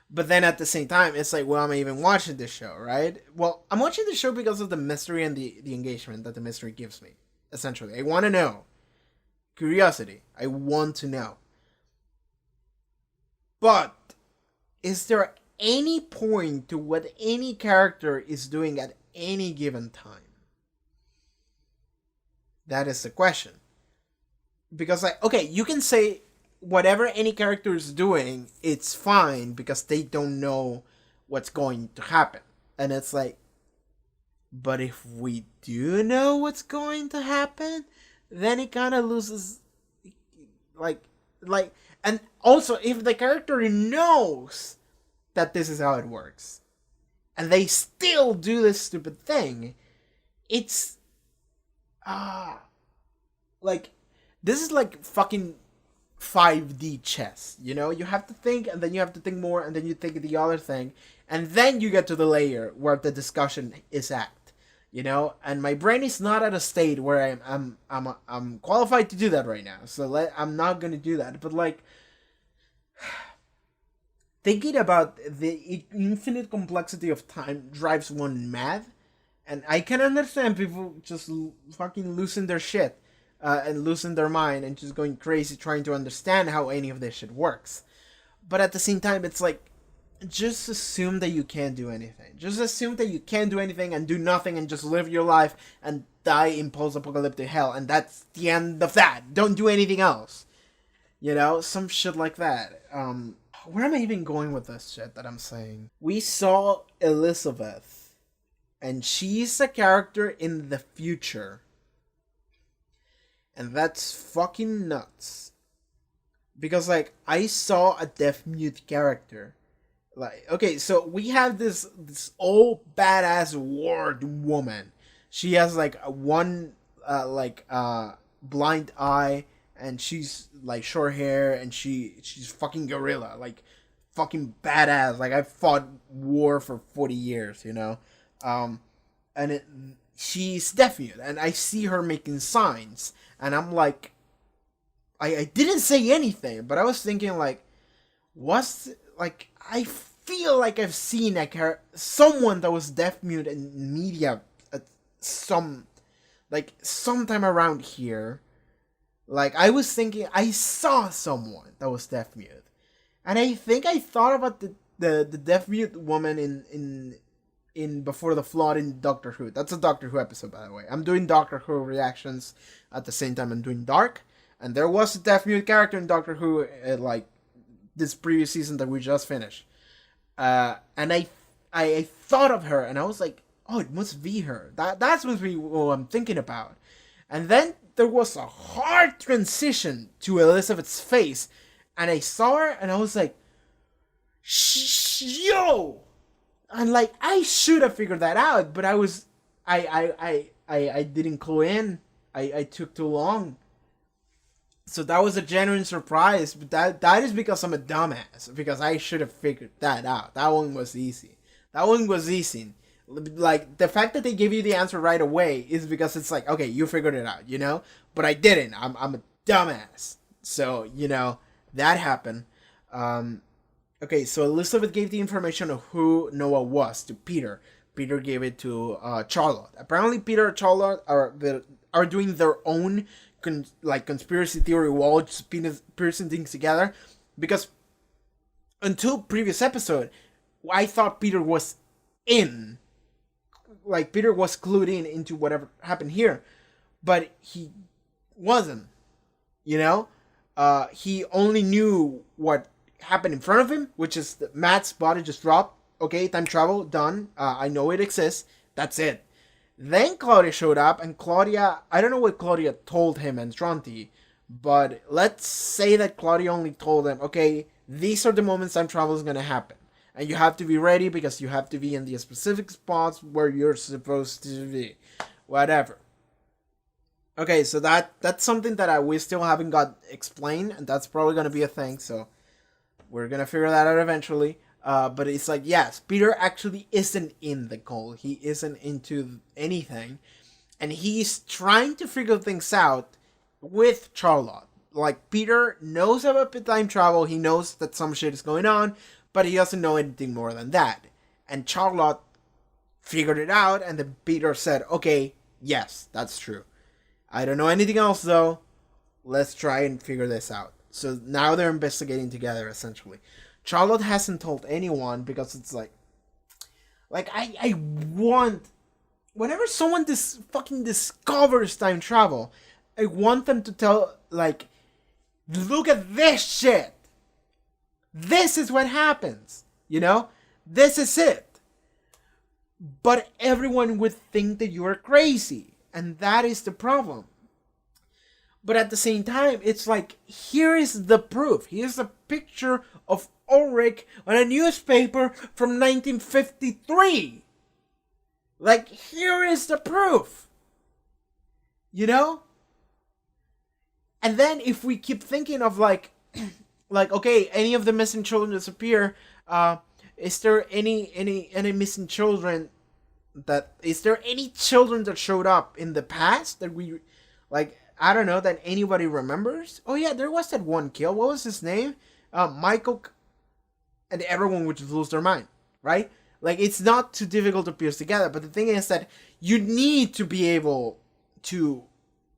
But then at the same time, it's like, well, I'm even watching this show, right? Well, I'm watching the show because of the mystery and the engagement that the mystery gives me, essentially. I want to know. Curiosity. I want to know. But is there any point to what any character is doing at any given time? That is the question. Because, like, okay, you can say whatever any character is doing, it's fine because they don't know what's going to happen. And it's like, but if we do know what's going to happen, then it kind of loses, like, and also, if the character knows that this is how it works, and they still do this stupid thing, it's, like, this is like fucking 5D chess, you know? You have to think, and then you have to think more, and then you think the other thing, and then you get to the layer where the discussion is at, you know? And my brain is not at a state where I'm qualified to do that right now, so I'm not gonna do that, but like, thinking about the infinite complexity of time drives one mad, and I can understand people just fucking losing their shit, and losing their mind and just going crazy trying to understand how any of this shit works. But at the same time, it's like, just assume that you can't do anything. Just assume that you can't do anything and do nothing and just live your life and die in post-apocalyptic hell, and that's the end of that. Don't do anything else. You know? Some shit like that. Where am I even going with this shit that I'm saying? We saw Elisabeth, and she's a character in the future. And that's fucking nuts. Because, like, I saw a deaf-mute character. Like, okay, so we have this old badass ward woman. She has, like, one blind eye, and she's, like, short hair, and she's fucking gorilla. Like, fucking badass. Like, I fought war for 40 years, you know? She's deaf mute, and I see her making signs, and I'm like, I didn't say anything, but I was thinking, like, I feel like I've seen, like, someone that was deaf mute in media at sometime around here. Like, I was thinking, I saw someone that was deaf mute. And I think I thought about the deaf mute woman in Before the Flood in Doctor Who. That's a Doctor Who episode, by the way. I'm doing Doctor Who reactions at the same time I'm doing Dark. And there was a deaf mute character in Doctor Who, like, this previous season that we just finished. And I thought of her, and I was like, oh, it must be her. That's must be what I'm thinking about. And then there was a hard transition to Elisabeth's face, and I saw her, and I was like, yo! And, like, I should have figured that out, but I didn't clue in. I took too long. So that was a genuine surprise, but that is because I'm a dumbass, because I should have figured that out. That one was easy. Like, the fact that they give you the answer right away is because it's like, okay, you figured it out, you know? But I didn't. I'm a dumbass. So, you know, that happened. Okay, so Elisabeth gave the information of who Noah was to Peter. Peter gave it to Charlotte. Apparently Peter and Charlotte are doing their own conspiracy theory wall, just piercing things together, because until previous episode I thought Peter was clued in into whatever happened here, but he wasn't, you know. He only knew what happened in front of him, which is that Matt's body just dropped. Okay, time travel done. I know it exists. That's it. Then Claudia showed up, and Claudia, I don't know what Claudia told him and Tronti, but let's say that Claudia only told him, okay, these are the moments time travel is going to happen. And you have to be ready because you have to be in the specific spots where you're supposed to be. Whatever. Okay, so that's something that we still haven't got explained, and that's probably going to be a thing, so we're going to figure that out eventually. But it's like, yes, Peter actually isn't in the cult. He isn't into anything. And he's trying to figure things out with Charlotte. Like, Peter knows about time travel. He knows that some shit is going on, but he doesn't know anything more than that. And Charlotte figured it out, and then Peter said, okay, yes, that's true. I don't know anything else, though. Let's try and figure this out. So now they're investigating together, essentially. Charlotte hasn't told anyone because it's like I want, whenever someone fucking discovers time travel, I want them to tell, like, look at this shit. This is what happens, you know? This is it. But everyone would think that you are crazy, and that is the problem. But at the same time, it's like, here is the proof. Here's a picture of Ulrich on a newspaper from 1953. Like, here is the proof. You know? And then if we keep thinking of like, okay, any of the missing children disappear, is there any missing children is there any children that showed up in the past that we, like, I don't know, that anybody remembers? Oh yeah, there was that one kill. What was his name? Michael, and everyone would just lose their mind, right? Like, it's not too difficult to piece together, but the thing is that you need to be able to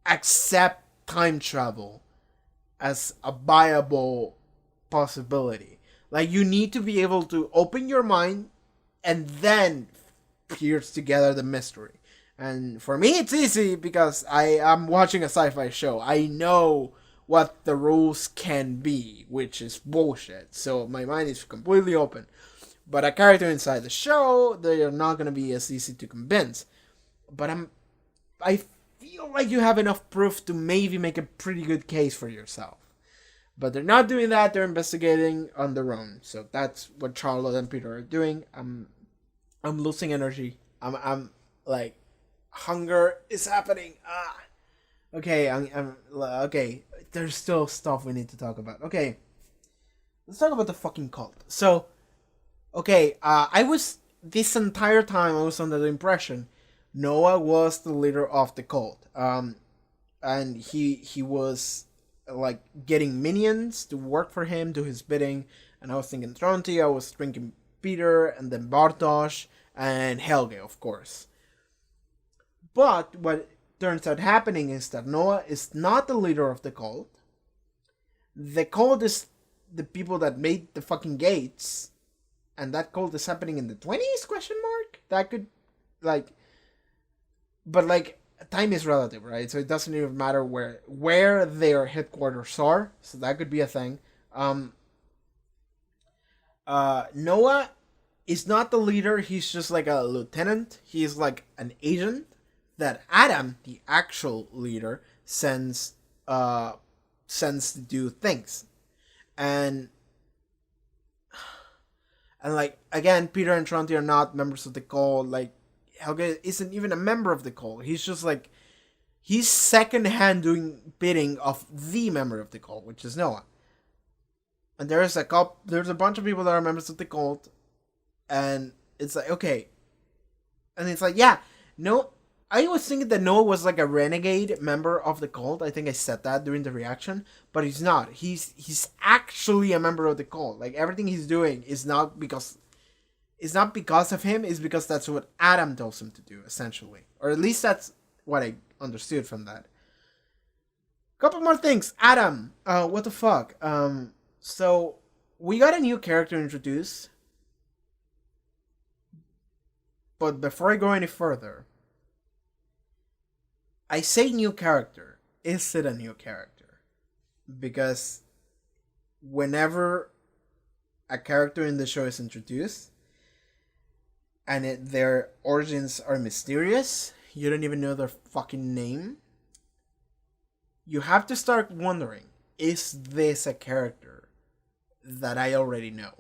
accept time travel as a viable possibility. Like, you need to be able to open your mind and then piece together the mystery. And for me, it's easy because I am watching a sci-fi show. I know what the rules can be, which is bullshit. So my mind is completely open. But a character inside the show, they are not going to be as easy to convince. But I feel like you have enough proof to maybe make a pretty good case for yourself. But they're not doing that. They're investigating on their own. So that's what Charlotte and Peter are doing. I'm losing energy. I'm like, hunger is happening. Okay, I'm okay. There's still stuff we need to talk about. Okay. let's talk about the fucking cult. So, okay, I was, this entire time I was under the impression Noah was the leader of the cult. And he was like getting minions to work for him, do his bidding. And I was thinking Tronti, I was thinking Peter, and then Bartosz, and Helge, of course. But what turns out happening is that Noah is not the leader of the cult. The cult is the people that made the fucking gates, and that cult is happening in the 20s, question mark? That could, like, but like, time is relative, right? So it doesn't even matter where their headquarters are, so that could be a thing. Noah is not the leader, he's just like a lieutenant. He's like an agent that Adam, the actual leader, sends to do things. And like, again, Peter and Tronti are not members of the cult. Like, Helge isn't even a member of the cult. He's just like, he's secondhand doing bidding of the member of the cult, which is Noah. And there's a bunch of people that are members of the cult, and it's like, okay. And it's like, yeah, no, I was thinking that Noah was like a renegade member of the cult. I think I said that during the reaction, but he's not. He's actually a member of the cult. Like, everything he's doing is not because of him, it's because that's what Adam tells him to do, essentially. Or at least that's what I understood from that. Couple more things. Adam, what the fuck? So we got a new character introduced. But before I go any further, I say new character. Is it a new character? Because whenever a character in the show is introduced, and their origins are mysterious, you don't even know their fucking name, you have to start wondering, is this a character that I already know?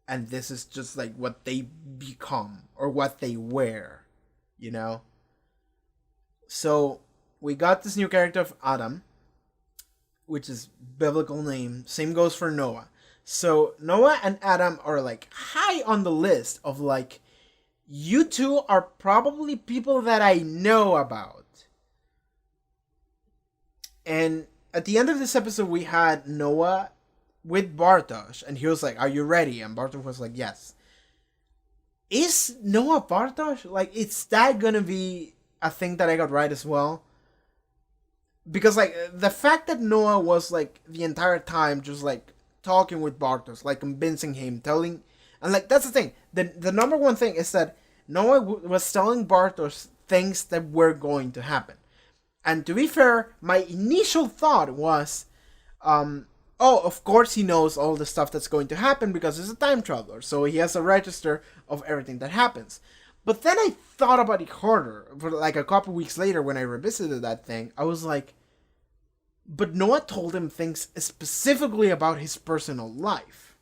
And this is just like what they become, or what they wear, you know? So, we got this new character of Adam, which is biblical name. Same goes for Noah. So, Noah and Adam are like high on the list of like, you two are probably people that I know about. And at the end of this episode, we had Noah with Bartosz, and he was like, are you ready? And Bartosz was like, yes. Is Noah Bartosz? Like, is that gonna be a thing that I got right as well? Because, like, the fact that Noah was, like, the entire time just, like, talking with Bartosz, like, convincing him, telling... And, like, that's the thing. The number one thing is that Noah was telling Bartosz things that were going to happen. And to be fair, my initial thought was, oh, of course he knows all the stuff that's going to happen because he's a time traveler. So he has a register of everything that happens. But then I thought about it harder. For like a couple weeks later when I revisited that thing, I was like, but Noah told him things specifically about his personal life.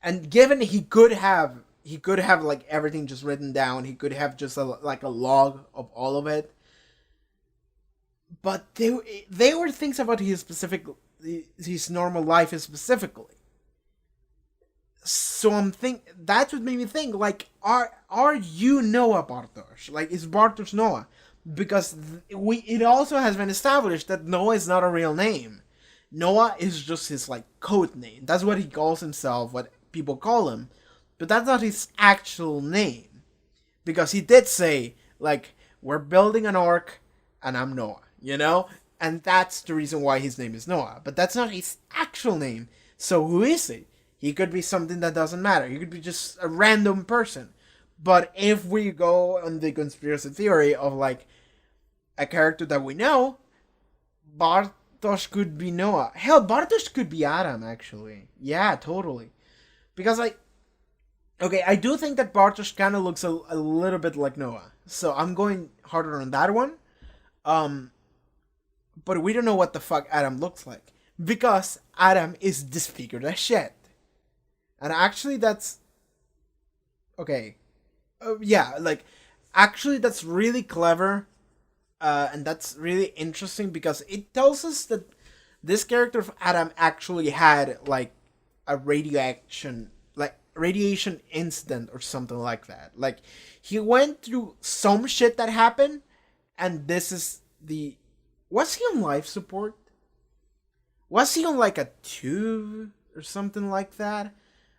And given he could have like everything just written down, he could have just a log of all of it. But they were things about his normal life specifically. So that's what made me think, like, are you Noah Bartosz? Like, is Bartosz Noah? Because it also has been established that Noah is not a real name. Noah is just his, like, code name. That's what he calls himself, what people call him. But that's not his actual name. Because he did say, like, we're building an ark, and I'm Noah, you know? And that's the reason why his name is Noah. But that's not his actual name. So who is it? He could be something that doesn't matter. He could be just a random person. But if we go on the conspiracy theory of, like, a character that we know, Bartosz could be Noah. Hell, Bartosz could be Adam, actually. Yeah, totally. Because, like, okay, I do think that Bartosz kind of looks a little bit like Noah. So I'm going harder on that one. But we don't know what the fuck Adam looks like. Because Adam is disfigured as shit. And actually that's... Okay. Yeah, like, actually that's really clever. And that's really interesting because it tells us that this character of Adam actually had like a radiation incident or something like that. Like he went through some shit that happened, and this is the. Was he on life support? Was he on like a tube or something like that?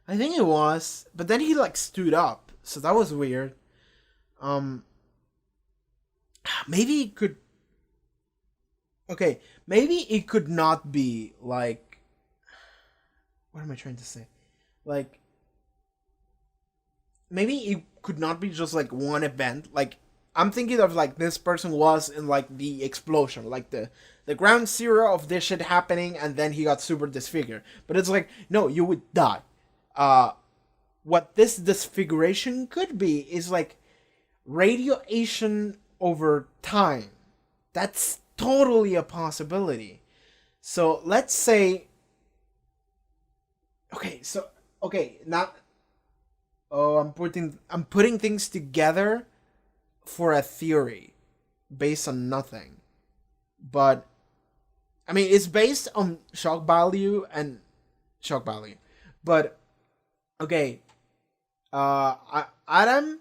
I think it was, but then he like stood up, so that was weird. Maybe it could. Okay, maybe it could not be like. What am I trying to say? Like, maybe it could not be just like one event. Like, I'm thinking of like this person was in like the explosion, like the ground zero of this shit happening, and then he got super disfigured. But it's like, no, you would die. What this disfiguration could be is like radiation over time. That's totally a possibility. So let's say. Okay, now. Oh, I'm putting things together for a theory based on nothing. But I mean, it's based on shock value. But okay, Adam,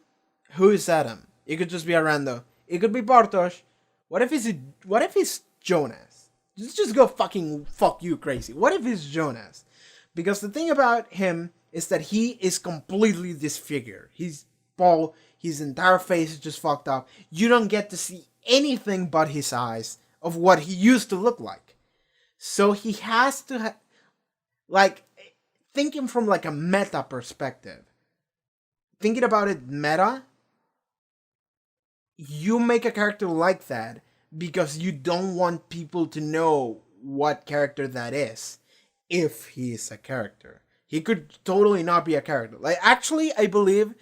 who is Adam? It could just be a rando. It could be Bartosz. What if it's Jonas? Just go fuck you crazy. What if it's Jonas? Because the thing about him is that he is completely disfigured. He's bald. His entire face is just fucked up. You don't get to see anything but his eyes of what he used to look like. So he has to thinking from like a meta perspective. Thinking about it meta, you make a character like that because you don't want people to know what character that is. If he is a character. He could totally not be a character. Like, actually, I believe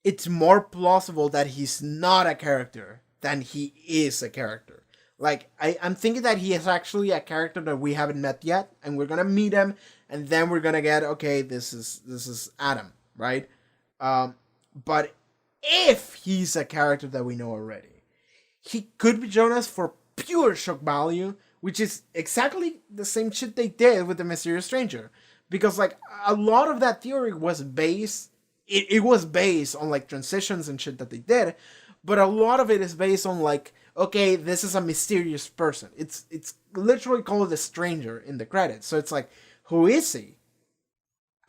it's more plausible that he's not a character than he is a character. Like, I'm thinking that he is actually a character that we haven't met yet, and we're gonna meet him, and then we're gonna get, okay, this is Adam, right? But if he's a character that we know already, he could be Jonas for pure shock value, which is exactly the same shit they did with the Mysterious Stranger. Because, like, a lot of that theory was based... It was based on, like, transitions and shit that they did. But a lot of it is based on, like, okay, this is a mysterious person. It's literally called the Stranger in the credits. So it's like, who is he?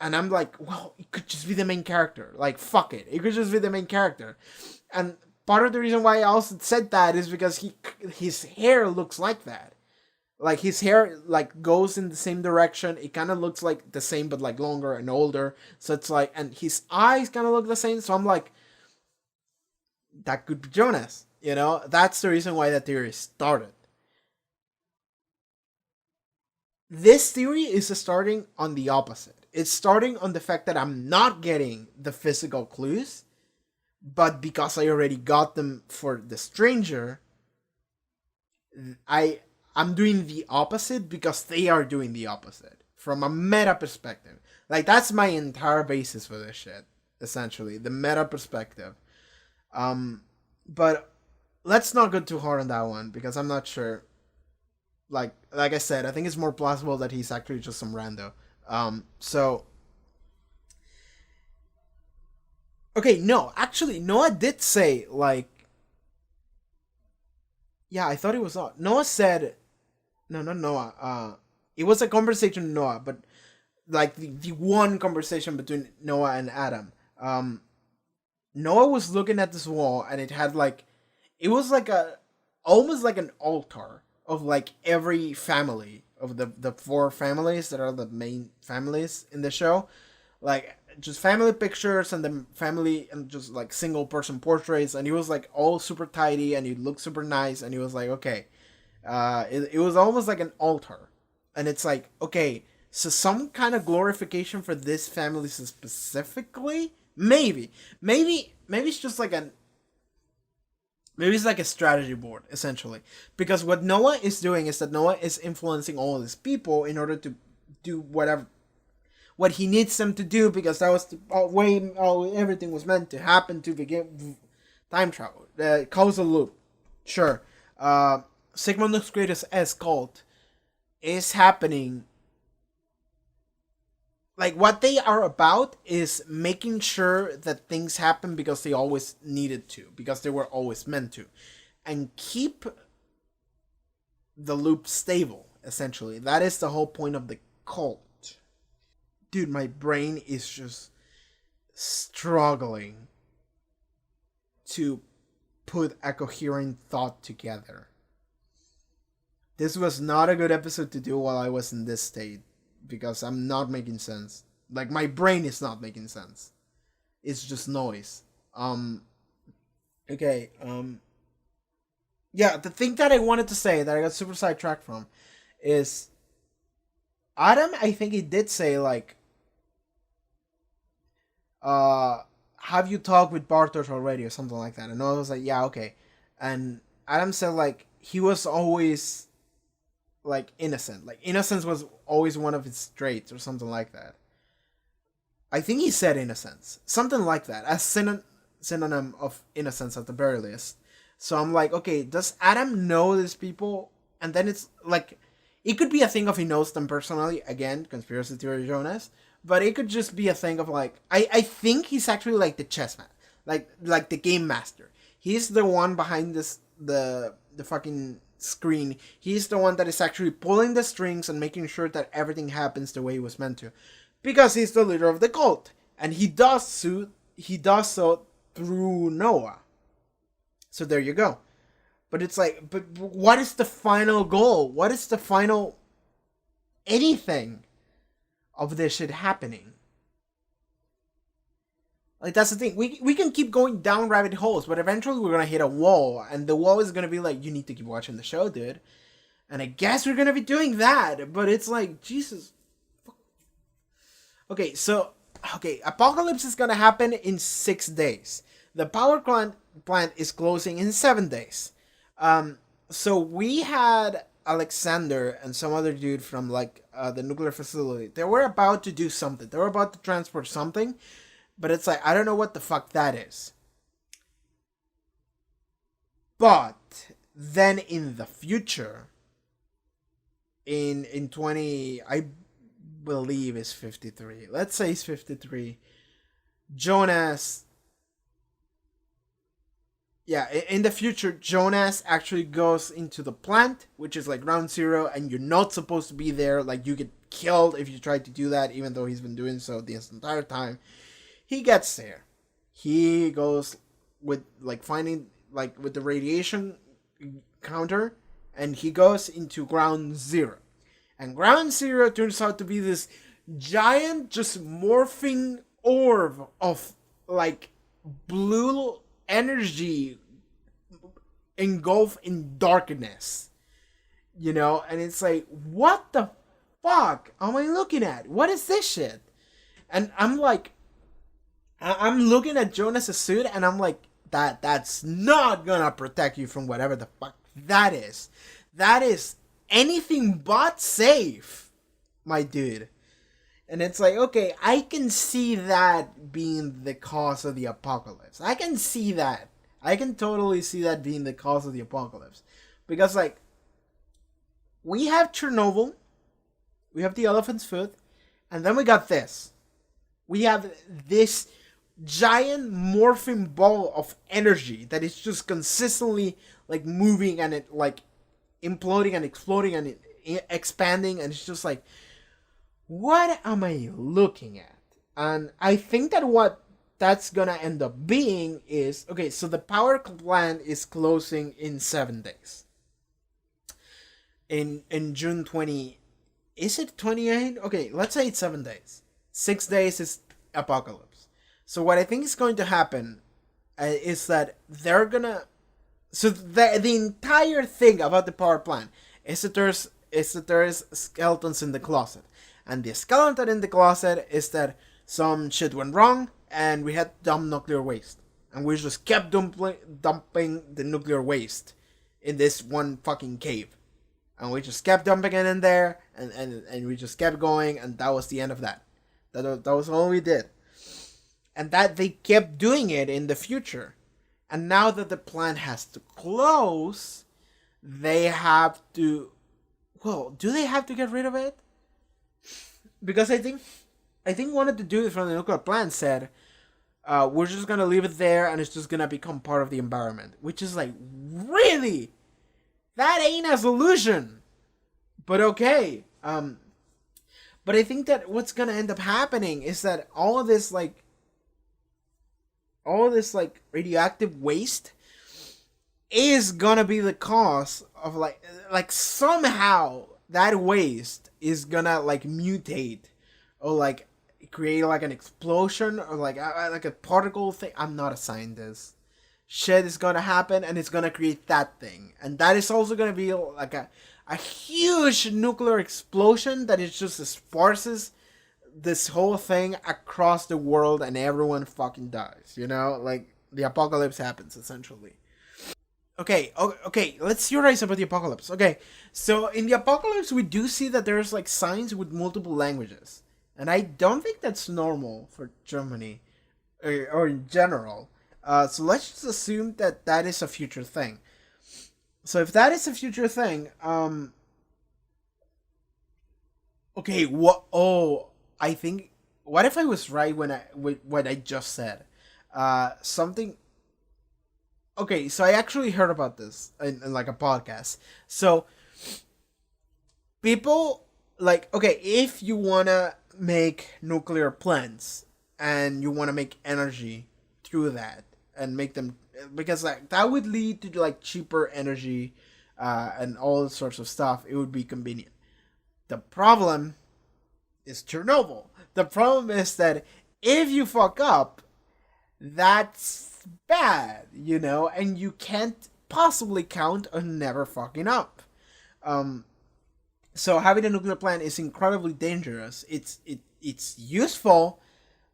And I'm like, well, it could just be the main character. Like, fuck it. It could just be the main character. And part of the reason why I also said that is because his hair looks like that. Like, his hair, like, goes in the same direction. It kind of looks like the same, but, like, longer and older. So it's like, and his eyes kind of look the same. So I'm like, that could be Jonas. You know? That's the reason why that theory started. This theory is starting on the opposite. It's starting on the fact that I'm not getting the physical clues. But because I already got them for the Stranger, I'm doing the opposite because they are doing the opposite. From a meta perspective. Like, that's my entire basis for this shit. Essentially. The meta perspective. But let's not go too hard on that one. Because I'm not sure. Like I said, I think it's more plausible that he's actually just some rando. So... Okay, no. Actually, Noah did say, like... Yeah, I thought it was Noah. Noah said... No, not Noah. It was a conversation with Noah, but like the one conversation between Noah and Adam. Noah was looking at this wall, and it had like, it was like almost like an altar of like every family of the four families that are the main families in the show, like just family pictures and the family and just like single person portraits, and he was like all super tidy and he looked super nice, and he was like, okay. It was almost like an altar. And it's like, okay, so some kind of glorification for this family specifically? Maybe it's just like maybe it's like a strategy board, essentially. Because what Noah is doing is that Noah is influencing all of these people in order to do what he needs them to do, because that was the way everything was meant to happen to begin time travel. Causal loop. Sure. Sigmundus Creatus S cult. is happening. Like, what they are about is making sure that things happen because they always needed to, because they were always meant to, and keep the loop stable, essentially. That is the whole point of the cult. Dude, my brain is just struggling to put a coherent thought together. This was not a good episode to do while I was in this state, because I'm not making sense. Like, my brain is not making sense. It's just noise. Okay, yeah, the thing that I wanted to say that I got super sidetracked from is Adam, I think he did say, like, have you talked with Bartosz already or something like that? And I was like, yeah, okay. And Adam said, like, he was always, like, innocent. Like, innocence was always one of his traits or something like that. I think he said innocence. Something like that. As synonym of innocence at the very least. So I'm like, okay, does Adam know these people? And then it's like, it could be a thing of he knows them personally. Again, conspiracy theory Jonas. But it could just be a thing of like, I think he's actually like the chess man. Like the game master. He's the one behind this, the fucking screen. He's the one that is actually pulling the strings and making sure that everything happens the way it was meant to. Because he's the leader of the cult. And he does so through Noah. So there you go. But it's like, but what is the final goal? What is the final anything of this shit happening? Like, that's the thing. We can keep going down rabbit holes, but eventually we're gonna hit a wall, and the wall is gonna be like, you need to keep watching the show, dude. And I guess we're gonna be doing that, but it's like, Jesus. Okay, so, Apocalypse is gonna happen in 6 days. The power plant is closing in 7 days. So we had Alexander and some other dude from, like, the nuclear facility. They were about to do something. They were about to transport something. But it's like, I don't know what the fuck that is. But then in the future, in 20, I believe it's 53. Let's say it's 53. Jonas. Yeah, in the future, Jonas actually goes into the plant, which is like ground zero, and you're not supposed to be there. Like, you get killed if you try to do that, even though he's been doing so this entire time. He gets there. He goes with, like, finding, like, with the radiation counter, and he goes into ground zero. And ground zero turns out to be this giant, just morphing orb of, like, blue energy engulfed in darkness. You know? And it's like, what the fuck am I looking at? What is this shit? And I'm like, I'm looking at Jonas' suit, and I'm like, that's not gonna protect you from whatever the fuck that is. That is anything but safe, my dude. And it's like, okay, I can see that being the cause of the apocalypse. I can see that. I can totally see that being the cause of the apocalypse. Because, like, we have Chernobyl, we have the elephant's foot, and then we got this. We have this giant morphing ball of energy that is just consistently, like, moving, and it, like, imploding and exploding and expanding, and it's just like, what am I looking at? And I think that what that's gonna end up being is, okay, so the power plant is closing in 7 days. In June 20, is it 28? Okay, let's say it's 7 days. 6 days is apocalypse. So what I think is going to happen is that they're gonna... So the entire thing about the power plant is that there's skeletons in the closet. And the skeleton in the closet is that some shit went wrong and we had to dump nuclear waste. And we just kept dumping the nuclear waste in this one fucking cave. And we just kept dumping it in there, and we just kept going, and that was the end of that. That was all we did. And that they kept doing it in the future. And now that the plant has to close, they have to well, do they have to get rid of it? Because I think one of the dudes from the nuclear plant said, we're just gonna leave it there and it's just gonna become part of the environment. Which is like, really? That ain't a solution. But okay. But I think that what's gonna end up happening is that all of this radioactive waste is gonna be the cause of like somehow that waste is gonna like mutate or like create like an explosion or like a particle thing. I'm not a scientist. Shit is gonna happen and it's gonna create that thing, and that is also gonna be like a huge nuclear explosion that it just sparses this whole thing across the world and everyone fucking dies, you know? Like, the apocalypse happens, essentially. Okay, let's theorize about the apocalypse. Okay, so in the apocalypse, we do see that there's, like, signs with multiple languages. And I don't think that's normal for Germany, or in general. So let's just assume that that is a future thing. So if that is a future thing, okay, I think, what if I was right when I just said something? Okay, so I actually heard about this in like a podcast. So people like, okay, if you wanna make nuclear plants and you wanna make energy through that and make them, because like that would lead to like cheaper energy and all sorts of stuff. It would be convenient. The problem is Chernobyl. The problem is that if you fuck up, that's bad, you know, and you can't possibly count on never fucking up. So having a nuclear plant is incredibly dangerous. It's useful,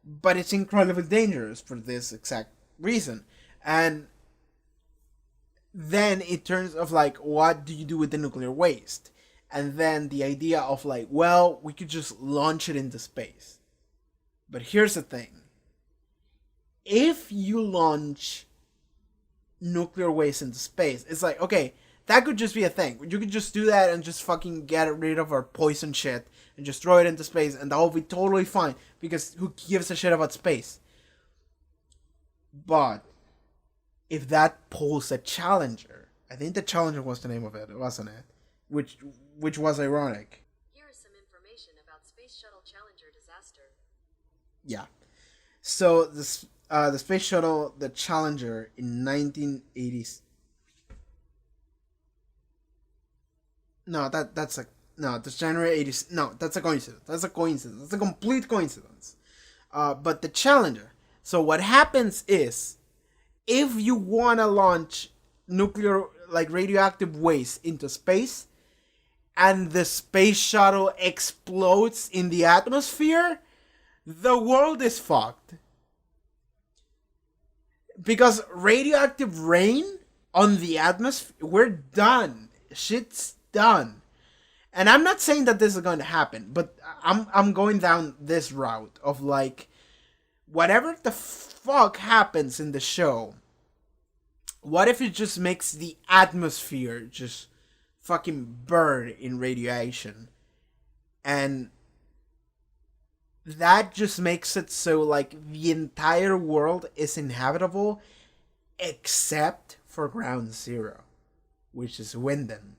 but it's incredibly dangerous for this exact reason. And then it turns of like, what do you do with the nuclear waste? And then the idea of like, well, we could just launch it into space. But here's the thing. If you launch nuclear waste into space, it's like, okay, that could just be a thing. You could just do that and just fucking get rid of our poison shit and just throw it into space and that will be totally fine. Because who gives a shit about space? But if that posed a Challenger, I think the Challenger was the name of it, wasn't it? Which was ironic. Here is some information about Space Shuttle Challenger disaster. Yeah. So the space shuttle, the Challenger, in 1980s. No, that's January 80s. No, that's a coincidence. That's a coincidence. That's a complete coincidence. But the Challenger. So what happens is, if you wanna launch nuclear, like radioactive waste into space, and the space shuttle explodes in the atmosphere, the world is fucked. Because radioactive rain on the atmosphere, we're done. Shit's done. And I'm not saying that this is going to happen, but I'm going down this route of like, whatever the fuck happens in the show, what if it just makes the atmosphere just fucking burn in radiation? And that just makes it so like the entire world is inhabitable except for Ground Zero, which is Winden.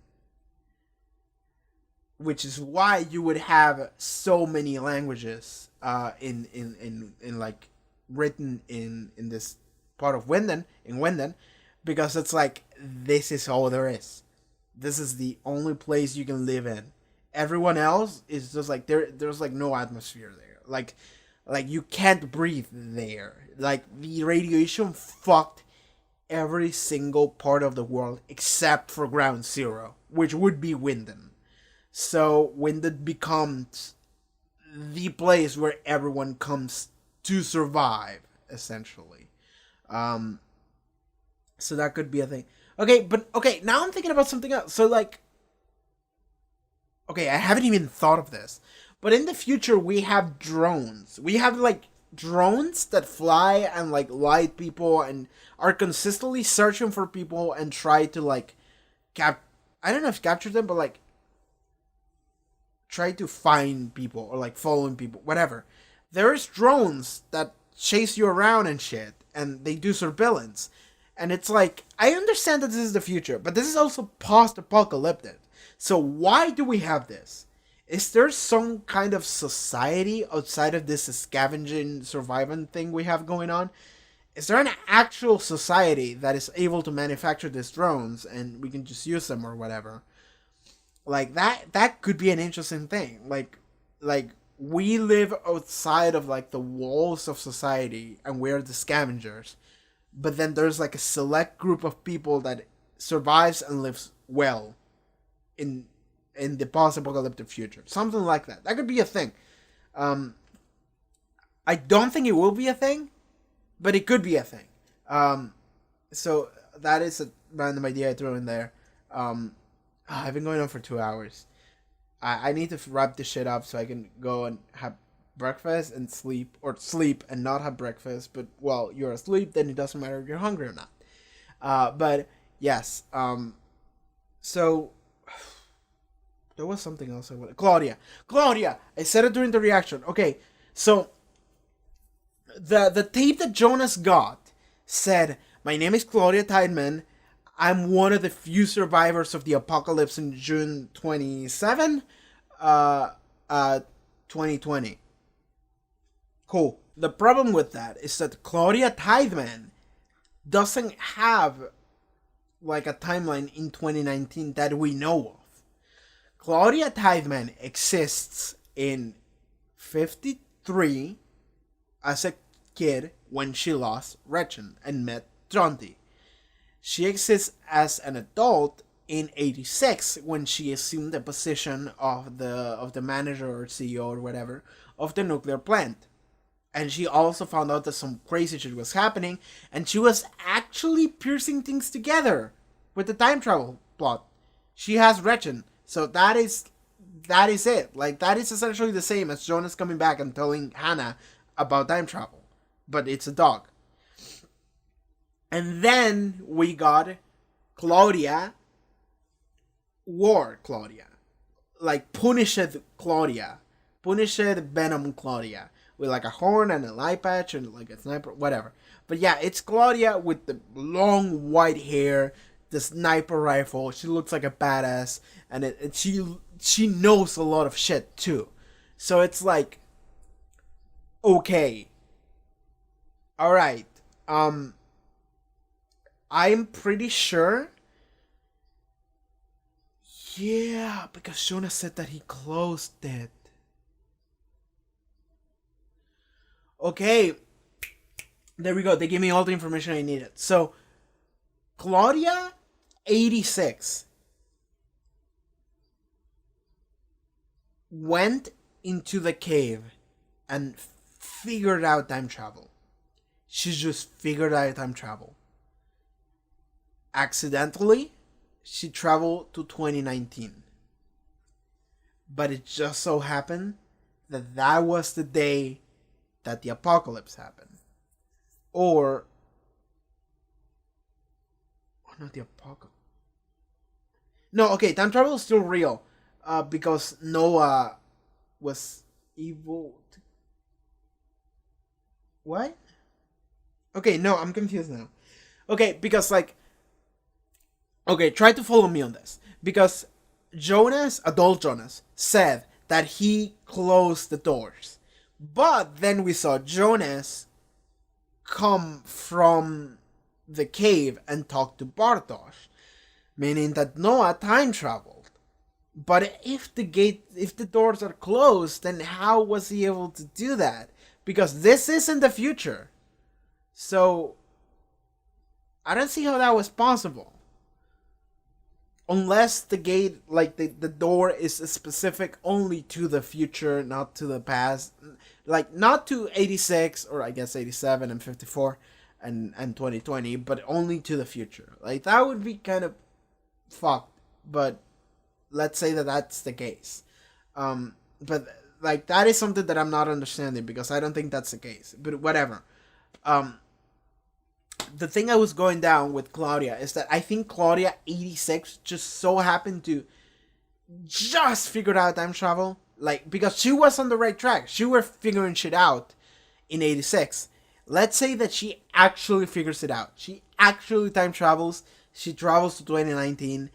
Which is why you would have so many languages in like written in this part of Winden, because it's like, this is all there is. This is the only place you can live in. Everyone else is just like, there's like no atmosphere there. Like you can't breathe there. Like the radiation fucked every single part of the world except for Ground Zero, which would be Winden. So Winden becomes the place where everyone comes to survive, essentially. So that could be a thing. Okay, now I'm thinking about something else. So like, okay, I haven't even thought of this. But in the future, we have drones. We have, like, drones that fly and, like, light people and are consistently searching for people and try to, like, I don't know if capture them, but, like, try to find people or like following people, whatever. There's drones that chase you around and shit, and they do surveillance. And it's like, I understand that this is the future, but this is also post-apocalyptic. So why do we have this? Is there some kind of society outside of this scavenging, surviving thing we have going on? Is there an actual society that is able to manufacture these drones and we can just use them or whatever? Like, that could be an interesting thing. Like we live outside of like the walls of society and we're the scavengers. But then there's like a select group of people that survives and lives well in the post-apocalyptic future. Something like that. That could be a thing. I don't think it will be a thing, but it could be a thing. So that is a random idea I threw in there. I've been going on for 2 hours. I need to wrap this shit up so I can go and have breakfast and sleep, or sleep and not have breakfast. But while you're asleep, then it doesn't matter if you're hungry or not. But yes. So there was something else I wanted. Claudia. I said it during the reaction. Okay, so the tape that Jonas got said, "My name is Claudia Tideman. I'm one of the few survivors of the apocalypse in June 27, 2020. Cool. The problem with that is that Claudia Tideman doesn't have like a timeline in 2019 that we know of. Claudia Tideman exists in 53 as a kid when she lost Gretchen and met Jonty. She exists as an adult in 86 when she assumed the position of the manager or CEO or whatever of the nuclear plant. And she also found out that some crazy shit was happening, and she was actually piecing things together with the time travel plot. She has Gretchen, so that is it. Like, that is essentially the same as Jonas coming back and telling Hannah about time travel, but it's a dog. And then we got Claudia, like Punished Claudia, Punished Venom Claudia, with like a horn and an eye patch and like a sniper, whatever. But yeah, it's Claudia with the long white hair, the sniper rifle. She looks like a badass, and she knows a lot of shit too. So it's like, okay, all right, I'm pretty sure. Yeah, because Jonas said that he closed it. Okay. There we go. They gave me all the information I needed. So, Claudia, 86, went into the cave and figured out time travel. She just figured out time travel. Accidentally, she traveled to 2019. But it just so happened that that was the day that the apocalypse happened. Or not the apocalypse. No, okay, time travel is still real. Because Noah was evil. What? Okay, no, I'm confused now. Okay, because like, okay, try to follow me on this. Because Jonas, adult Jonas, said that he closed the doors. But then we saw Jonas come from the cave and talk to Bartosz, meaning that Noah time traveled. But if the doors are closed, then how was he able to do that? Because this isn't the future. So I don't see how that was possible. Unless the gate, like the door is specific only to the future, not to the past. Like, not to 86, or I guess 87 and 54 and 2020, but only to the future. Like, that would be kind of fucked, but let's say that that's the case. But, like, that is something that I'm not understanding, because I don't think that's the case. But whatever. The thing I was going down with Claudia is that I think Claudia 86 just so happened to just figured out time travel, like, because she was on the right track. She was figuring shit out in 86. Let's say that she actually figures it out. She actually time travels. She travels to 2019.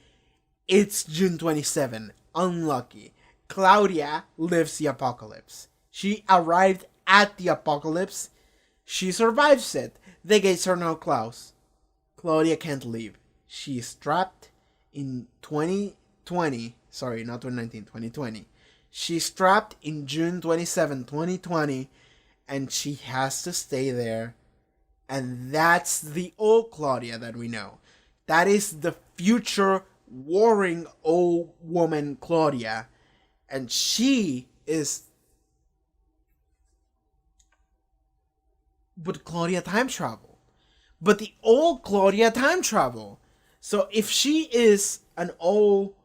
It's June 27. Unlucky. Claudia lives the apocalypse. She arrived at the apocalypse. She survives it. The gates are now closed. Claudia can't leave. She is trapped in 2020. Sorry, not 2019, 2020. She's trapped in June 27, 2020, and she has to stay there. And that's the old Claudia that we know. That is the future warring old woman Claudia. And she is... But Claudia time travel. But the old Claudia time travel. So if she is an old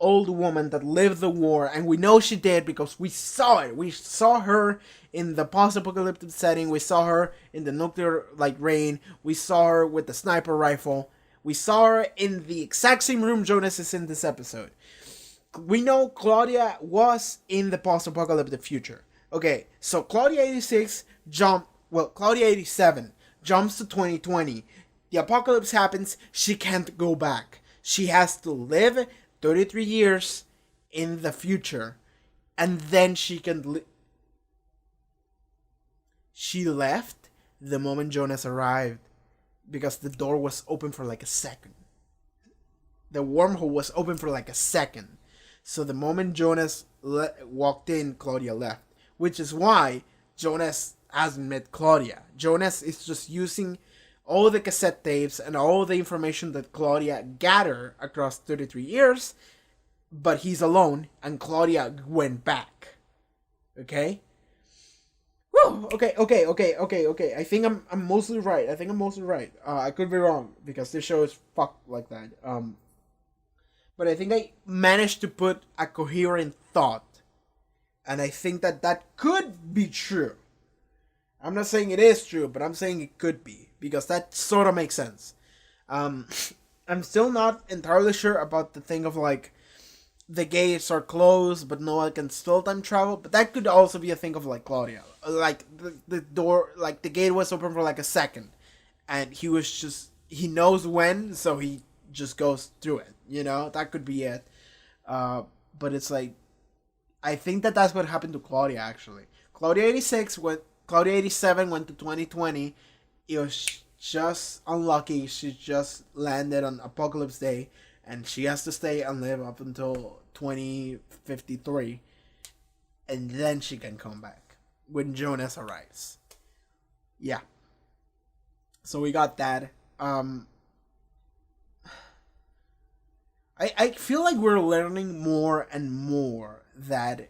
woman that lived the war, and we know she did because we saw it. We saw her in the post-apocalyptic setting. We saw her in the nuclear rain. We saw her with the sniper rifle. We saw her in the exact same room Jonas is in this episode. We know Claudia was in the post-apocalyptic future. Okay, so Claudia 86 Claudia 87 jumps to 2020. The apocalypse happens. She can't go back. She has to live 33 years in the future. And then she can... She left the moment Jonas arrived. Because the door was open for like a second. The wormhole was open for like a second. So the moment Jonas walked in, Claudia left. Which is why Jonas hasn't met Claudia. Jonas is just using all the cassette tapes and all the information that Claudia gathered across 33 years. But he's alone and Claudia went back. Okay? Woo! Okay. I think I'm mostly right. I could be wrong because this show is fucked like that. But I think I managed to put a coherent thought. And I think that could be true. I'm not saying it is true, but I'm saying it could be. Because that sort of makes sense. I'm still not entirely sure about the thing of the gates are closed, but no one can still time travel. But that could also be a thing of Claudia. The door, the gate was open for a second. And he knows when, so he just goes through it. You know, that could be it. But it's I think that's what happened to Claudia, actually. Claudia 87 went to 2020. It was just unlucky. She just landed on Apocalypse Day. And she has to stay and live up until 2053. And then she can come back. When Jonas arrives. Yeah. So we got that. I feel like we're learning more and more that...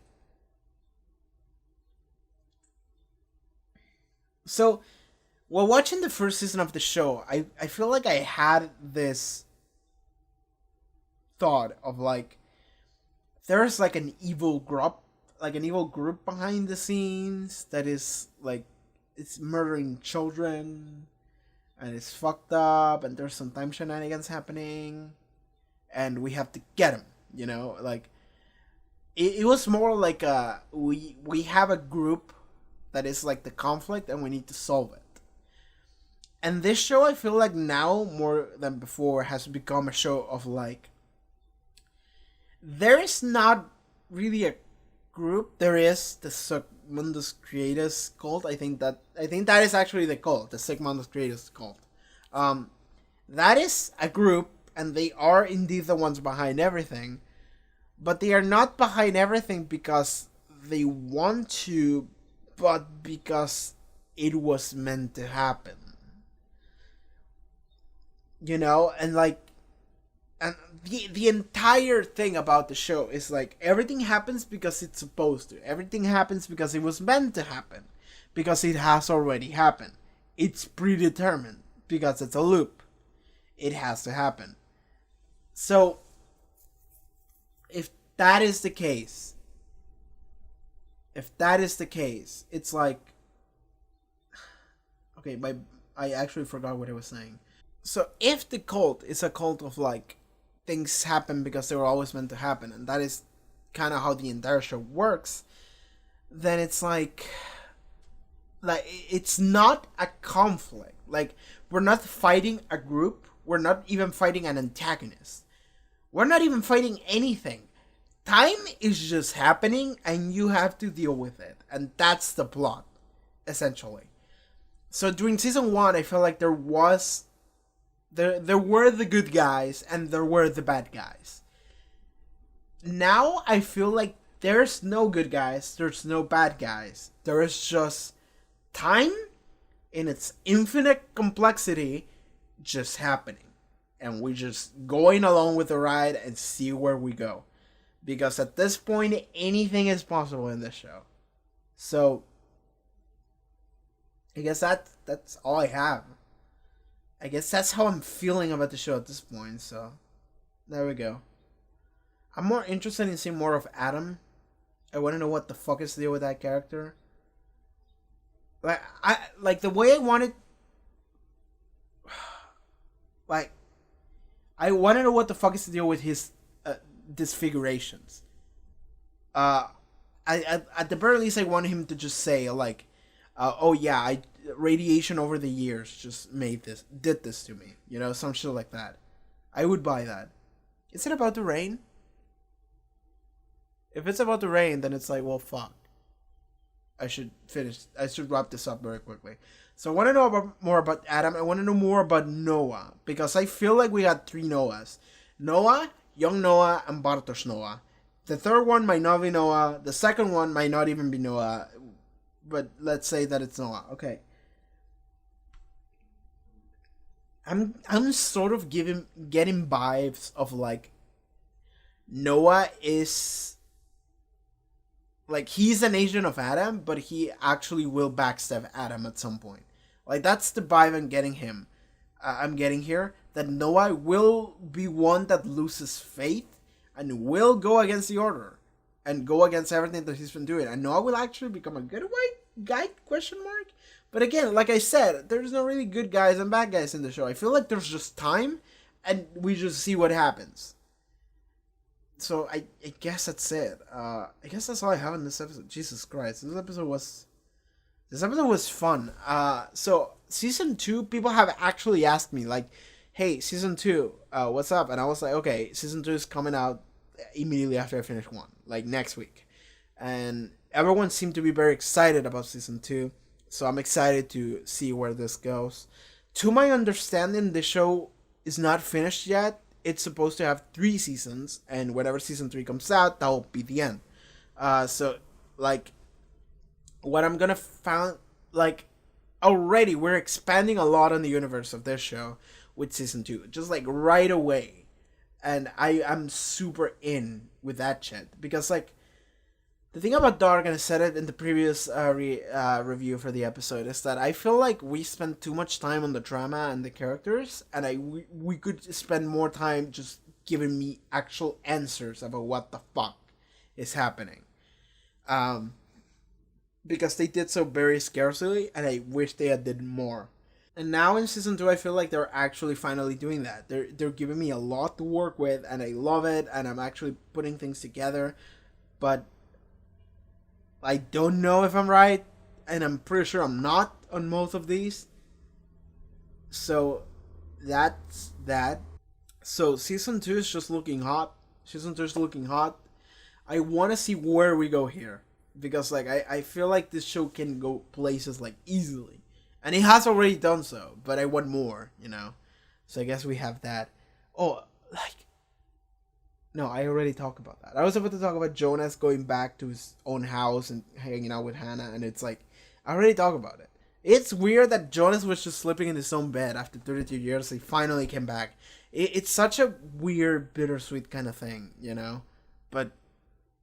So, while watching the first season of the show, I feel like I had this thought of there's an evil group behind the scenes that is it's murdering children and it's fucked up and there's some time shenanigans happening and we have to get them, you know, it was more we have a group that is the conflict and we need to solve it. And this show, I feel now more than before has become a show of there is not really a group. There is the Sigmundus Creatus cult. I think that is actually the cult, the Sigmundus Creatus cult. That is a group, and they are indeed the ones behind everything. But they are not behind everything because they want to, but because it was meant to happen. You know, and and the entire thing about the show is everything happens because it's supposed to. Everything happens because it was meant to happen. Because it has already happened. It's predetermined. Because it's a loop. It has to happen. So, if that is the case, it's okay, I actually forgot what I was saying. So, if the cult is a cult of things happen because they were always meant to happen, and that is kind of how the entire show works, then it's like it's not a conflict. Like, we're not fighting a group, we're not even fighting an antagonist, we're not even fighting anything. Time is just happening and you have to deal with it, and that's the plot, essentially. So during season 1, I felt like there were the good guys and there were the bad guys. Now I feel like there's no good guys, there's no bad guys. There is just time in its infinite complexity just happening. And we just going along with the ride and see where we go. Because at this point, anything is possible in this show. So, I guess that's all I have. I guess that's how I'm feeling about the show at this point. So, there we go. I'm more interested in seeing more of Adam. I want to know what the fuck is the deal with that character. Like the way I wanted. Like, I want to know what the fuck is the deal with his disfigurations. At the very least, I want him to just say like, "Oh yeah, radiation over the years just did this to me," you know, some shit like that. I would buy that. Is it about to rain? If it's about to rain, then it's like, well, fuck. I should wrap this up very quickly. So I want to know more about Adam. I want to know more about Noah, because I feel like we got 3 Noahs: Noah, young Noah, and Bartosz Noah. The third one might not be Noah. The second one might not even be Noah. But let's say that it's Noah. Okay. I'm sort of getting vibes of like Noah is like, he's an agent of Adam, but he actually will backstab Adam at some point. Like, that's the vibe I'm getting here. That Noah will be one that loses faith and will go against the order and go against everything that he's been doing. And Noah will actually become a good white guy, question mark. But again, like I said, there's no really good guys and bad guys in the show. I feel like there's just time and we just see what happens. So I guess that's it. I guess that's all I have in this episode. Jesus Christ, this episode was fun. So season 2, people have actually asked me like, "Hey, season 2, what's up?" And I was like, "Okay, season 2 is coming out immediately after I finish 1, like next week." And everyone seemed to be very excited about season 2, so I'm excited to see where this goes. To my understanding, the show is not finished yet. It's supposed to have 3 seasons, and whenever season 3 comes out, that will be the end. So, like, what I'm gonna find, like, already we're expanding a lot on the universe of this show with season 2, just like right away, and I'm super in with that shit, because like, the thing about Dark, and I said it in the previous review for the episode, is that I feel like we spend too much time on the drama and the characters, and we could spend more time just giving me actual answers about what the fuck is happening. Because they did so very scarcely, and I wish they had did more. And now in season 2, I feel like they're actually finally doing that. They're giving me a lot to work with, and I love it, and I'm actually putting things together, but I don't know if I'm right, and I'm pretty sure I'm not on most of these. So that's that. So season 2 is just looking hot. I want to see where we go here, because like I feel like this show can go places like easily, and it has already done so, but I want more, you know. So I guess we have that. Oh, like, no, I already talked about that. I was about to talk about Jonas going back to his own house and hanging out with Hannah, and it's like, I already talked about it. It's weird that Jonas was just sleeping in his own bed after 32 years. He finally came back. It's such a weird, bittersweet kind of thing, you know? But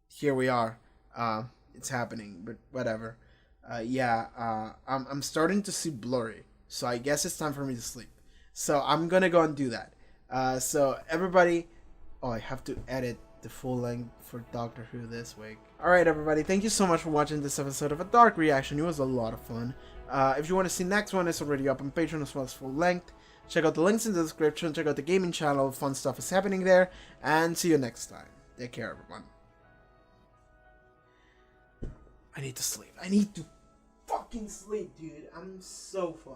here we are. It's happening, but whatever. I'm starting to see blurry, so I guess it's time for me to sleep. So I'm gonna go and do that. So everybody... Oh, I have to edit the full length for Doctor Who this week. Alright everybody, thank you so much for watching this episode of A Dark Reaction. It was a lot of fun. If you want to see next one, it's already up on Patreon as well as full length. Check out the links in the description, check out the gaming channel, fun stuff is happening there, and see you next time. Take care everyone. I need to sleep. I need to fucking sleep, dude. I'm so fucked.